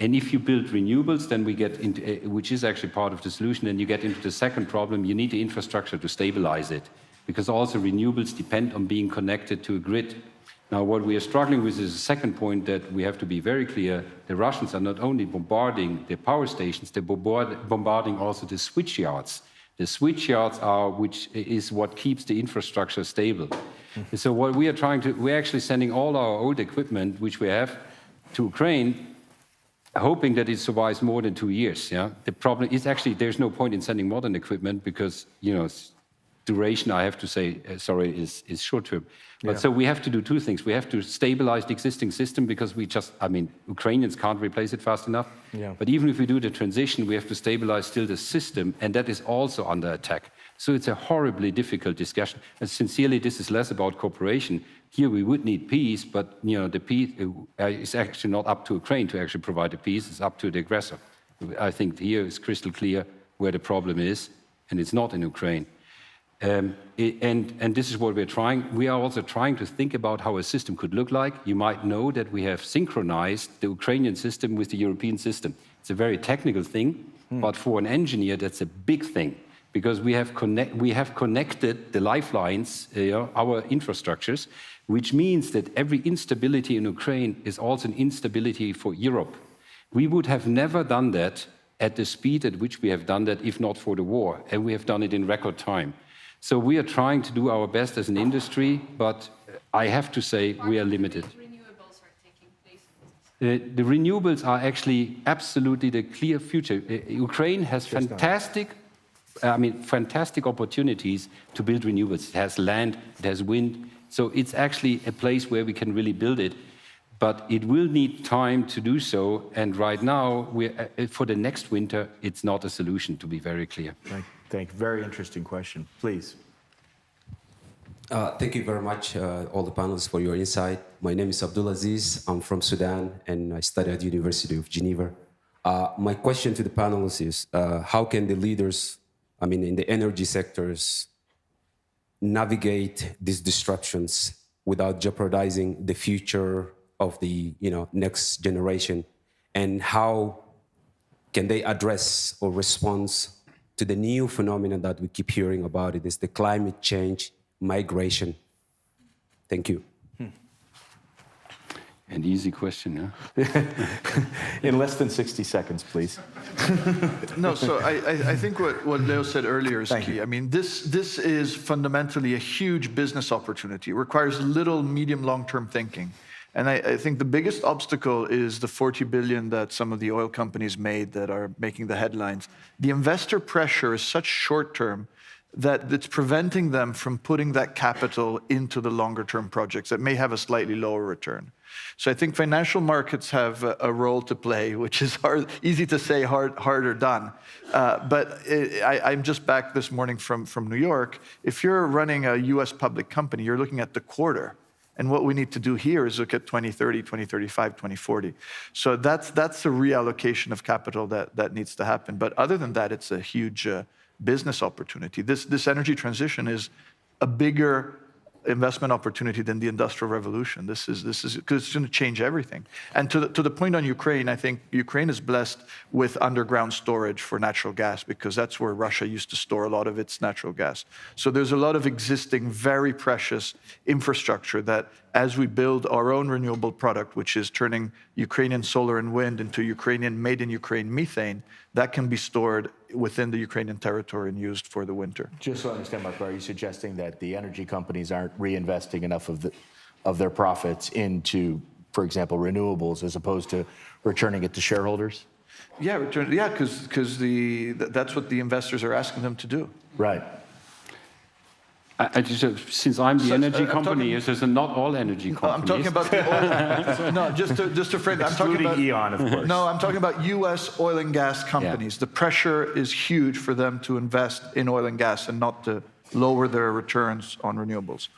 And if you build renewables, then we get into, which is actually part of the solution, and you get into the second problem, you need the infrastructure to stabilize it, because also renewables depend on being connected to a grid. Now, what we are struggling with is the second point that we have to be very clear. The Russians are not only bombarding the power stations, they're bombarding also the switch yards. The switch yards are, which is what keeps the infrastructure stable. So what we are trying to, we're actually sending all our old equipment, which we have, to Ukraine, hoping that it survives more than 2 years. Yeah, the problem is actually there's no point in sending modern equipment because duration, I have to say, is short term. But so we have to do two things. We have to stabilize the existing system because Ukrainians can't replace it fast enough. Yeah. But even if we do the transition, we have to stabilize still the system, and that is also under attack. So it's a horribly difficult discussion. And sincerely, this is less about cooperation. Here we would need peace, but the peace is actually not up to Ukraine to actually provide the peace. It's up to the aggressor. I think here it's crystal clear where the problem is, and it's not in Ukraine. And this is what we're trying. We are also trying to think about how a system could look like. You might know that we have synchronized the Ukrainian system with the European system. It's a very technical thing, but for an engineer, that's a big thing. because we have connected the lifelines, our infrastructures, which means that every instability in Ukraine is also an instability for Europe. We would have never done that at the speed at which we have done that if not for the war, and we have done it in record time. So we are trying to do our best as an industry, but I have to say we are limited. The renewables are actually absolutely the clear future. Ukraine has fantastic opportunities to build renewables. It has land, it has wind, so it's actually a place where we can really build it. But it will need time to do so, and right now, for the next winter, it's not a solution, to be very clear. Thank you. Very interesting question. Please. Thank you very much, all the panelists, for your insight. My name is Abdulaziz. I'm from Sudan, and I study at the University of Geneva. My question to the panelists is, how can the leaders, in the energy sectors, navigate these disruptions without jeopardizing the future of the next generation? And how can they address or respond to the new phenomenon that we keep hearing about? It is the climate change, migration. Thank you. An easy question, huh? In less than 60 seconds, please. No, so I think what Leo said earlier is key. I mean, this is fundamentally a huge business opportunity. It requires little medium, long-term thinking. And I think the biggest obstacle is the 40 billion that some of the oil companies made that are making the headlines. The investor pressure is such short-term that it's preventing them from putting that capital into the longer-term projects that may have a slightly lower return. So I think financial markets have a role to play, which is easy to say, harder done. But I'm just back this morning from New York. If you're running a US public company, you're looking at the quarter. And what we need to do here is look at 2030, 2035, 2040. So that's a reallocation of capital that needs to happen. But other than that, it's a huge business opportunity. This energy transition is a bigger investment opportunity than the Industrial Revolution. This is because it's going to change everything. And to the point on Ukraine, I think Ukraine is blessed with underground storage for natural gas because that's where Russia used to store a lot of its natural gas. So there's a lot of existing, very precious infrastructure that as we build our own renewable product, which is turning Ukrainian solar and wind into Ukrainian, made in Ukraine methane, that can be stored within the Ukrainian territory and used for the winter. Just so I understand, Mark, are you suggesting that the energy companies aren't reinvesting enough of their profits into, for example, renewables, as opposed to returning it to shareholders? Yeah, because that's what the investors are asking them to do. Right. Since I'm the energy company, there's not all energy companies. I'm talking about the oil. No, just to frame it. I'm talking about E.ON, of course. No, I'm talking about U.S. oil and gas companies. Yeah. The pressure is huge for them to invest in oil and gas and not to lower their returns on renewables.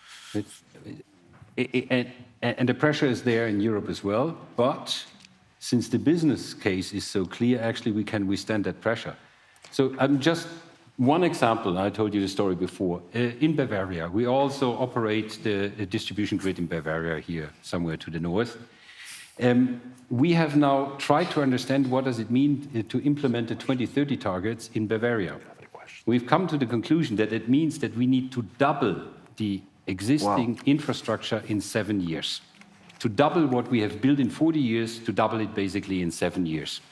And the pressure is there in Europe as well. But since the business case is so clear, actually we can withstand that pressure. So I'm just. One example, I told you the story before, in Bavaria, we also operate the distribution grid in Bavaria here, somewhere to the north. We have now tried to understand what does it mean to implement the 2030 targets in Bavaria. We've come to the conclusion that it means that we need to double the existing infrastructure in 7 years. To double what we have built in 40 years, to double it basically in 7 years.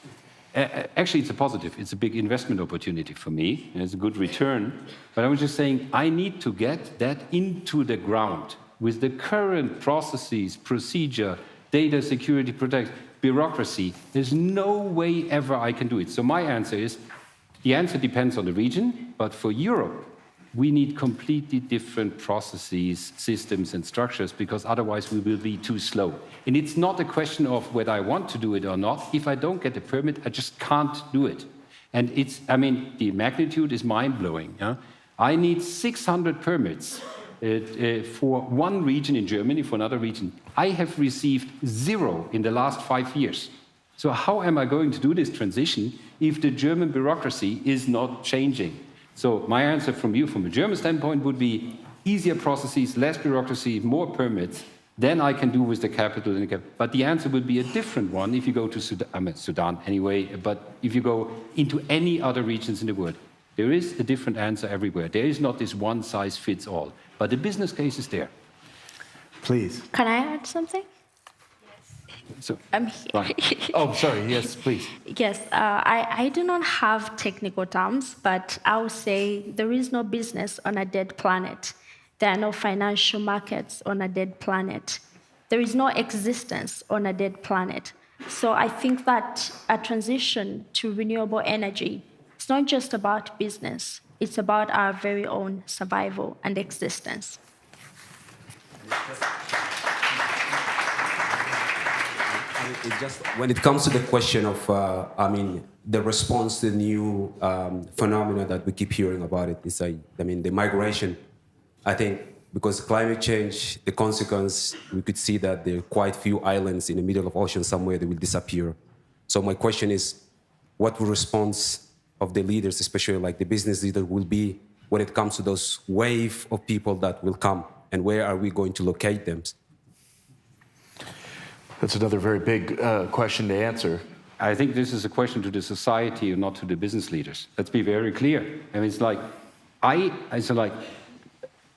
Actually, it's a positive. It's a big investment opportunity for me. It's a good return. But I was just saying, I need to get that into the ground with the current processes, procedure, data security, protect, bureaucracy. There's no way ever I can do it. So my answer is, the answer depends on the region. But for Europe, we need completely different processes, systems, and structures, because otherwise we will be too slow. And it's not a question of whether I want to do it or not. If I don't get a permit, I just can't do it. And the magnitude is mind-blowing. Yeah? I need 600 permits for one region in Germany, for another region. I have received 0 in the last 5 years. So how am I going to do this transition if the German bureaucracy is not changing? So my answer from you, from a German standpoint, would be easier processes, less bureaucracy, more permits. Then I can do with the capital. But the answer would be a different one if you go to Sudan anyway, but if you go into any other regions in the world. There is a different answer everywhere. There is not this one size fits all, but the business case is there. Please. Can I add something? So, I'm here. right. Oh, sorry. Yes, please. Yes, I do not have technical terms, but I would say there is no business on a dead planet. There are no financial markets on a dead planet. There is no existence on a dead planet. So I think that a transition to renewable energy, it's not just about business, it's about our very own survival and existence. It just, when it comes to the question of, the response to the new phenomena that we keep hearing about it, is the migration. I think because climate change, the consequence, we could see that there are quite few islands in the middle of the ocean somewhere that will disappear. So my question is, what will response of the leaders, especially like the business leader, will be when it comes to those wave of people that will come, and where are we going to locate them? That's another very big question to answer. I think this is a question to the society and not to the business leaders. Let's be very clear. I mean, it's like,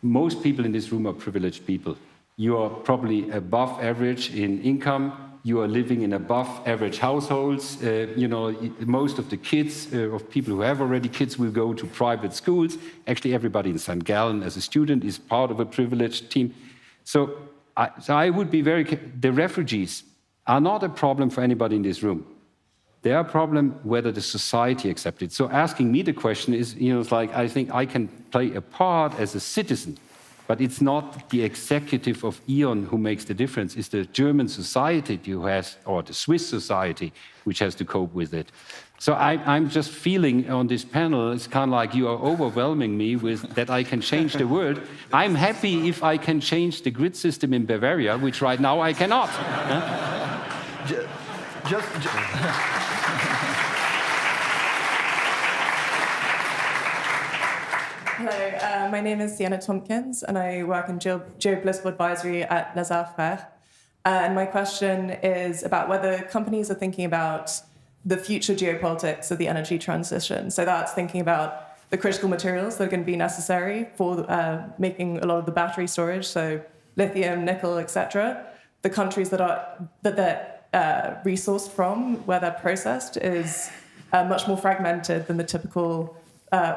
most people in this room are privileged people. You are probably above average in income. You are living in above average households. Most of the kids, of people who have already kids, will go to private schools. Actually, everybody in St. Gallen as a student is part of a privileged team. So I would be the refugees are not a problem for anybody in this room. They are a problem whether the society accepts it. So asking me the question is, it's like, I think I can play a part as a citizen, but it's not the executive of E.ON who makes the difference. It's the German society who has, or the Swiss society, which has to cope with it. So I'm just feeling on this panel, it's kind of like you are overwhelming me with that I can change the world. I'm happy if I can change the grid system in Bavaria, which right now I cannot. Hello, my name is Sienna Tompkins, and I work in Geopolitical Advisory at Les Alverà. And my question is about whether companies are thinking about the future geopolitics of the energy transition. So that's thinking about the critical materials that are going to be necessary for making a lot of the battery storage, so lithium, nickel, etc. The countries that they're resourced from, where they're processed, is much more fragmented than the typical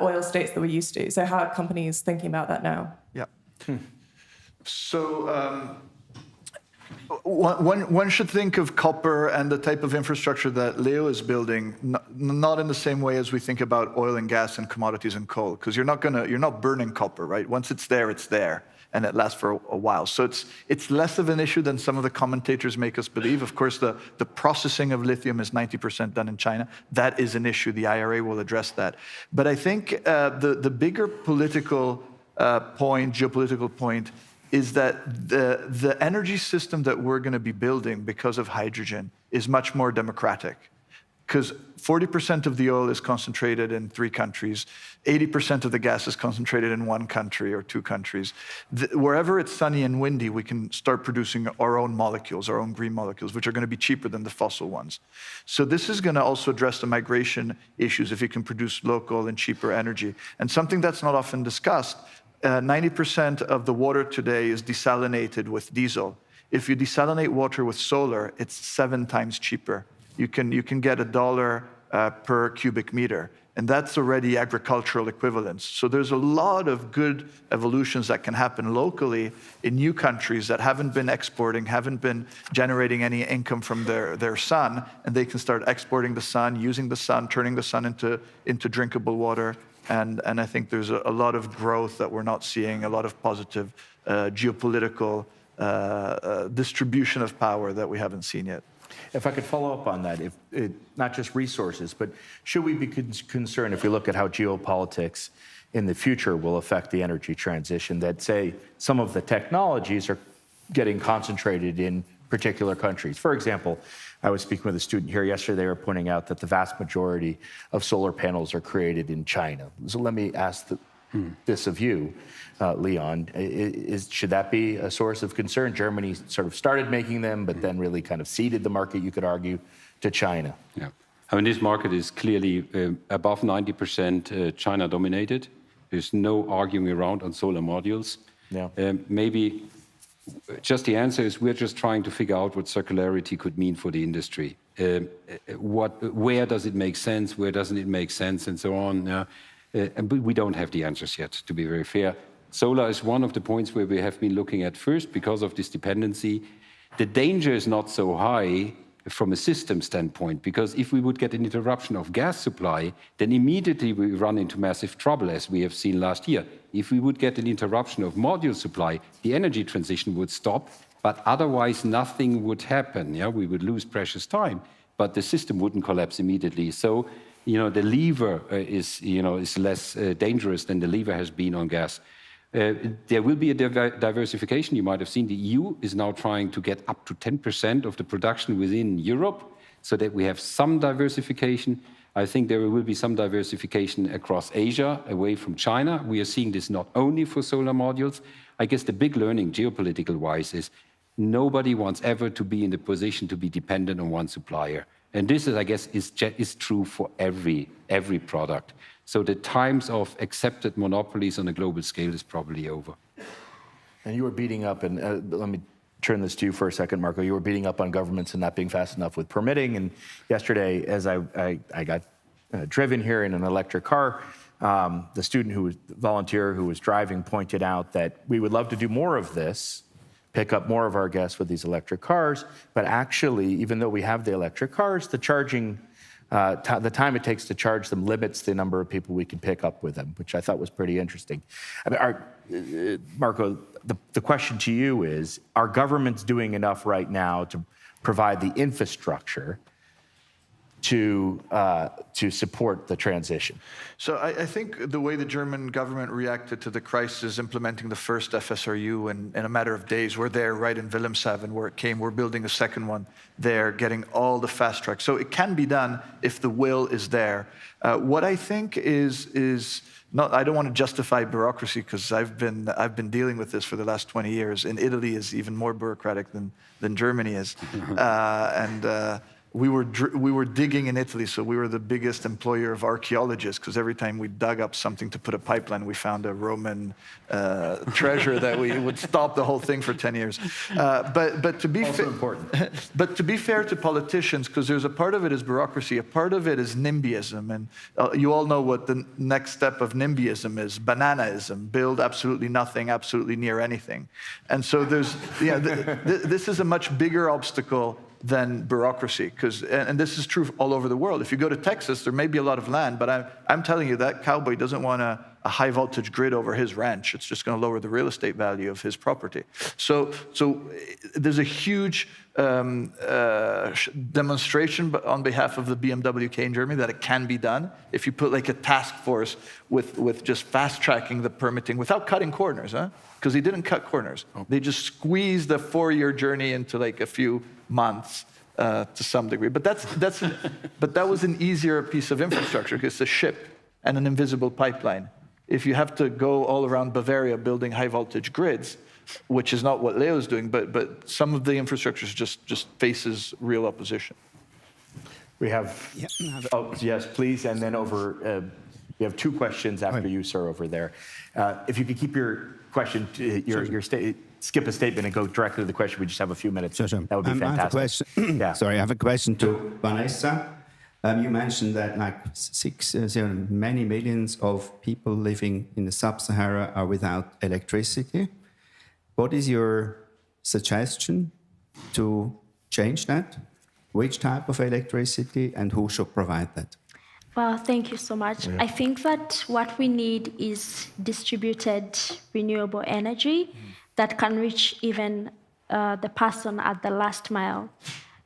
oil states that we're used to. So how are companies thinking about that now? Yeah. So one should think of copper and the type of infrastructure that Leo is building not in the same way as we think about oil and gas and commodities and coal, because you're not burning copper, right? Once it's there, and it lasts for a while. So it's less of an issue than some of the commentators make us believe. Of course, the processing of lithium is 90% done in China. That is an issue. The IRA will address that. But I think the bigger political geopolitical point, is that the energy system that we're going to be building because of hydrogen is much more democratic. Because 40% of the oil is concentrated in 3 countries, 80% of the gas is concentrated in 1 country or 2 countries. Wherever it's sunny and windy, we can start producing our own molecules, our own green molecules, which are going to be cheaper than the fossil ones. So this is going to also address the migration issues if you can produce local and cheaper energy. And something that's not often discussed, 90% of the water today is desalinated with diesel. If you desalinate water with solar, it's 7 times cheaper. You can get $1 per cubic meter, and that's already agricultural equivalence. So there's a lot of good evolutions that can happen locally in new countries that haven't been exporting, haven't been generating any income from their sun, and they can start exporting the sun, using the sun, turning the sun into drinkable water. And I think there's a lot of growth that we're not seeing, a lot of positive geopolitical distribution of power that we haven't seen yet. If I could follow up on that, not just resources, but should we be concerned if we look at how geopolitics in the future will affect the energy transition, that, say, some of the technologies are getting concentrated in particular countries? For example, I was speaking with a student here yesterday. They were pointing out that the vast majority of solar panels are created in China. So let me ask this of you, Leon. Should that be a source of concern? Germany sort of started making them, but then really kind of ceded the market, you could argue, to China. Yeah. I mean, this market is clearly above 90% China dominated. There's no arguing around on solar modules. Yeah. Maybe just the answer is we're just trying to figure out what circularity could mean for the industry. Where does it make sense? Where doesn't it make sense? And so on. But we don't have the answers yet, to be very fair. Solar is one of the points where we have been looking at first because of this dependency. The danger is not so high from a system standpoint, because if we would get an interruption of gas supply, then immediately we run into massive trouble, as we have seen last year. If we would get an interruption of module supply, the energy transition would stop, but otherwise nothing would happen. Yeah? We would lose precious time, but the system wouldn't collapse immediately. So, the lever is less dangerous than the lever has been on gas. There will be a diversification. You might have seen the EU is now trying to get up to 10% of the production within Europe so that we have some diversification. I think there will be some diversification across Asia, away from China. We are seeing this not only for solar modules. I guess the big learning, geopolitical-wise, is nobody wants ever to be in the position to be dependent on one supplier. And this, I guess, is true for every product. So the times of accepted monopolies on a global scale is probably over. And you were beating up, and let me turn this to you for a second, Marco. You were beating up on governments and not being fast enough with permitting. And yesterday, as I got driven here in an electric car, the volunteer who was driving pointed out that we would love to do more of this, pick up more of our guests with these electric cars, but actually, even though we have the electric cars, the charging, the time it takes to charge them limits the number of people we can pick up with them, which I thought was pretty interesting. I mean, Marco, the question to you is, are governments doing enough right now to provide the infrastructure to support the transition? So I think the way the German government reacted to the crisis, implementing the first FSRU in a matter of days, we're there right in Wilhelmshaven where it came, we're building a second one there, getting all the fast tracks. So it can be done if the will is there. What I think is not, I don't want to justify bureaucracy because I've been dealing with this for the last 20 years. And Italy is even more bureaucratic than Germany is. We were digging in Italy, so we were the biggest employer of archaeologists because every time we dug up something to put a pipeline, we found a Roman treasure that we would stop the whole thing for 10 years. But to be important. But to be fair to politicians, because there's a part of it is bureaucracy, a part of it is NIMBYism, and you all know what the next step of NIMBYism is: bananaism, build absolutely nothing, absolutely near anything. And so there's this is a much bigger obstacle than bureaucracy, and this is true all over the world. If you go to Texas, there may be a lot of land, but I'm telling you that cowboy doesn't want a high voltage grid over his ranch. It's just going to lower the real estate value of his property. So there's a huge demonstration on behalf of the BMW in Germany that it can be done if you put like a task force with just fast tracking the permitting without cutting corners, because he didn't cut corners. They just squeezed the 4-year journey into like a few months to some degree. But that was an easier piece of infrastructure because it's a ship and an invisible pipeline. If you have to go all around Bavaria building high voltage grids, which is not what Leo's doing, but some of the infrastructures just faces real opposition. We have, oh yes, please, and then over, we have 2 questions after you, sir, over there. If you could keep your question, skip a statement and go directly to the question. We just have a few minutes. Sure. That would be fantastic. I have a question. Yeah. Sorry, I have a question to Vanessa. You mentioned that like many millions of people living in the sub-Sahara are without electricity. What is your suggestion to change that? Which type of electricity and who should provide that? Well, thank you so much. I think that what we need is distributed renewable energy that can reach even the person at the last mile.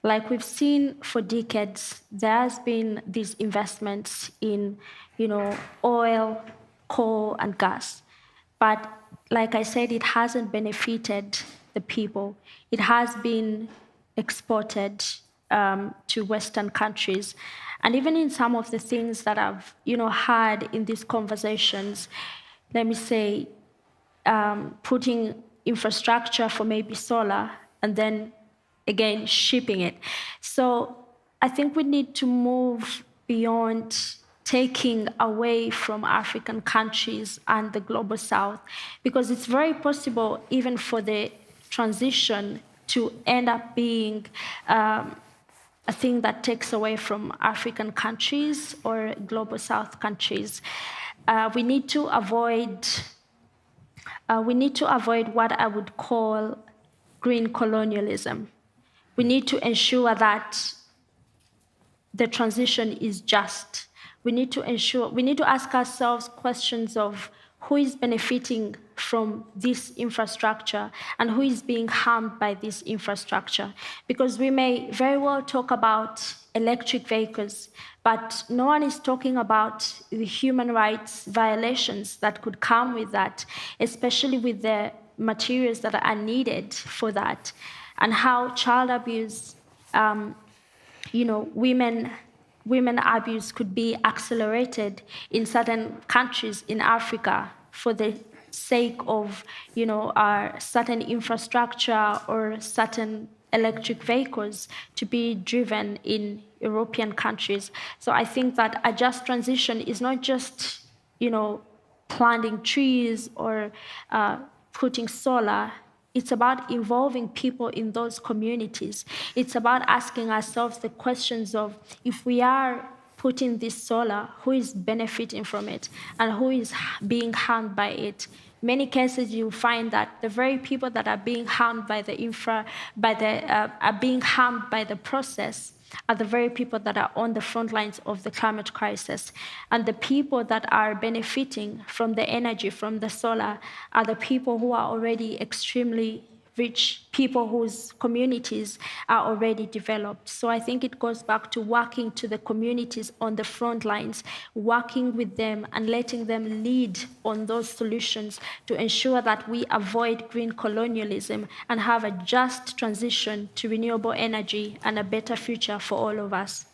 Like we've seen for decades, there has been these investments in, oil, coal, and gas. But like I said, it hasn't benefited the people. It has been exported to Western countries. And even in some of the things that I've, had in these conversations, let me say, putting infrastructure for maybe solar and then again shipping it. So I think we need to move beyond taking away from African countries and the global south, because it's very possible even for the transition to end up being a thing that takes away from African countries or global south countries. We need to avoid what I would call green colonialism. We need to ensure that the transition is just. We need to ask ourselves questions of who is benefiting from this infrastructure and who is being harmed by this infrastructure. Because we may very well talk about electric vehicles, but no one is talking about the human rights violations that could come with that, especially with the materials that are needed for that, and how child abuse, women abuse could be accelerated in certain countries in Africa for the sake of, our certain infrastructure or certain electric vehicles to be driven in European countries. So I think that a just transition is not just, planting trees or putting solar. It's about involving people in those communities. It's about asking ourselves the questions of, if we are putting this solar, who is benefiting from it and who is being harmed by it? Many cases you find that the very people that are being harmed by are being harmed by the process are the very people that are on the front lines of the climate crisis. And the people that are benefiting from the energy, from the solar, are the people who are already extremely rich, people whose communities are already developed. So I think it goes back to working to the communities on the front lines, working with them and letting them lead on those solutions to ensure that we avoid green colonialism and have a just transition to renewable energy and a better future for all of us.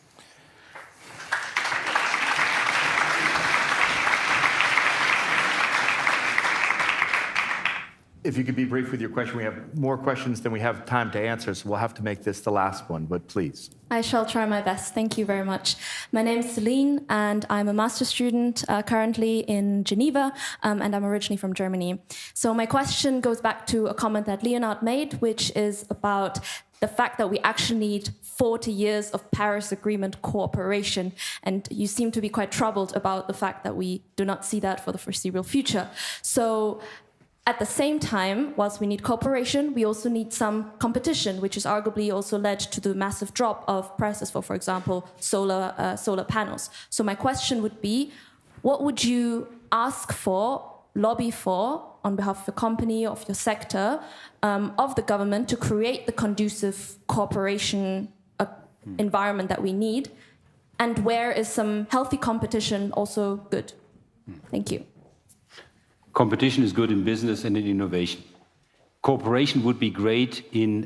If you could be brief with your question, we have more questions than we have time to answer, so we'll have to make this the last one, but please. I shall try my best. Thank you very much. My name is Celine, and I'm a master's student currently in Geneva, and I'm originally from Germany. So my question goes back to a comment that Leonhard made, which is about the fact that we actually need 40 years of Paris Agreement cooperation. And you seem to be quite troubled about the fact that we do not see that for the foreseeable future. So at the same time, whilst we need cooperation, we also need some competition, which has arguably also led to the massive drop of prices for example, solar panels. So my question would be, what would you ask for, lobby for, on behalf of your company, of your sector, of the government to create the conducive cooperation environment that we need? And where is some healthy competition also good? Thank you. Competition is good in business and in innovation. Cooperation would be great in,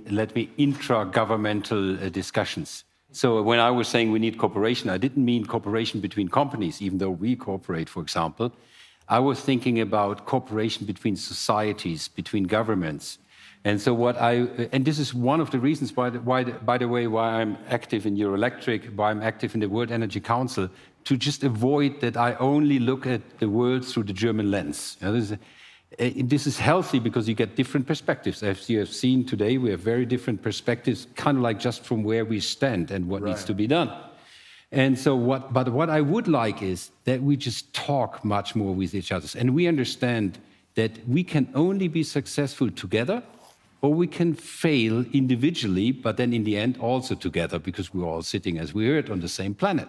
intra-governmental discussions. So when I was saying we need cooperation, I didn't mean cooperation between companies, even though we cooperate, for example. I was thinking about cooperation between societies, between governments. And so and this is one of the reasons, by the way, why I'm active in Euroelectric, why I'm active in the World Energy Council, to just avoid that I only look at the world through the German lens. This is healthy because you get different perspectives. As you have seen today, we have very different perspectives, kind of like just from where we stand and what needs to be done. And so what I would like is that we just talk much more with each other. And we understand that we can only be successful together, or we can fail individually, but then in the end also together, because we're all sitting, as we heard, on the same planet.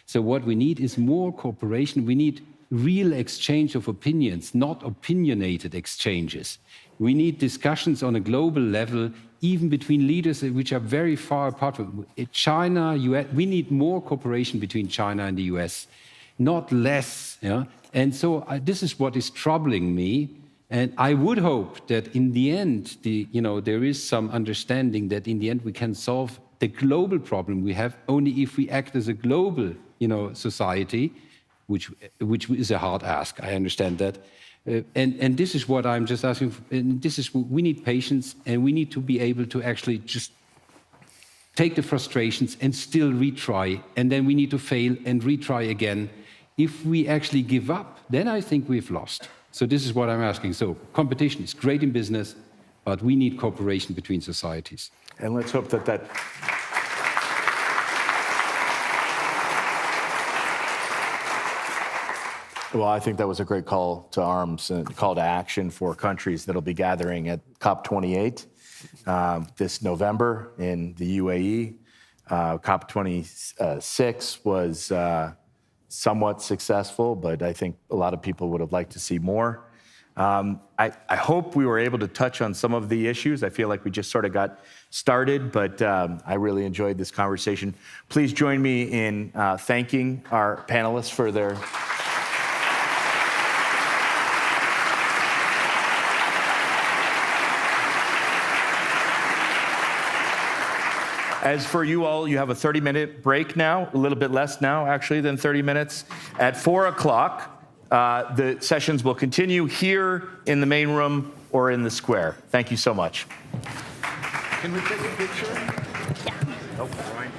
So what we need is more cooperation. We need real exchange of opinions, not opinionated exchanges. We need discussions on a global level, even between leaders which are very far apart. China, US, we need more cooperation between China and the US, not less. And so this is what is troubling me. And I would hope that in the end, there is some understanding that in the end we can solve the global problem we have only if we act as a global society, which is a hard ask. I understand that. And this is what I'm just asking for. And we need patience, and we need to be able to actually just take the frustrations and still retry, and then we need to fail and retry again. If we actually give up, then I think we've lost. So this is what I'm asking. So competition is great in business, but we need cooperation between societies. And let's hope that Well, I think that was a great call to arms and call to action for countries that'll be gathering at COP28 this November in the UAE. COP26 was somewhat successful, but I think a lot of people would have liked to see more. I hope we were able to touch on some of the issues. I feel like we just sort of got started, but I really enjoyed this conversation. Please join me in thanking our panelists for their As for you all, you have a 30-minute break now, a little bit less now, actually, than 30 minutes. At 4 o'clock, the sessions will continue here in the main room or in the square. Thank you so much. Can we take a picture? Yeah. Oh, Ryan.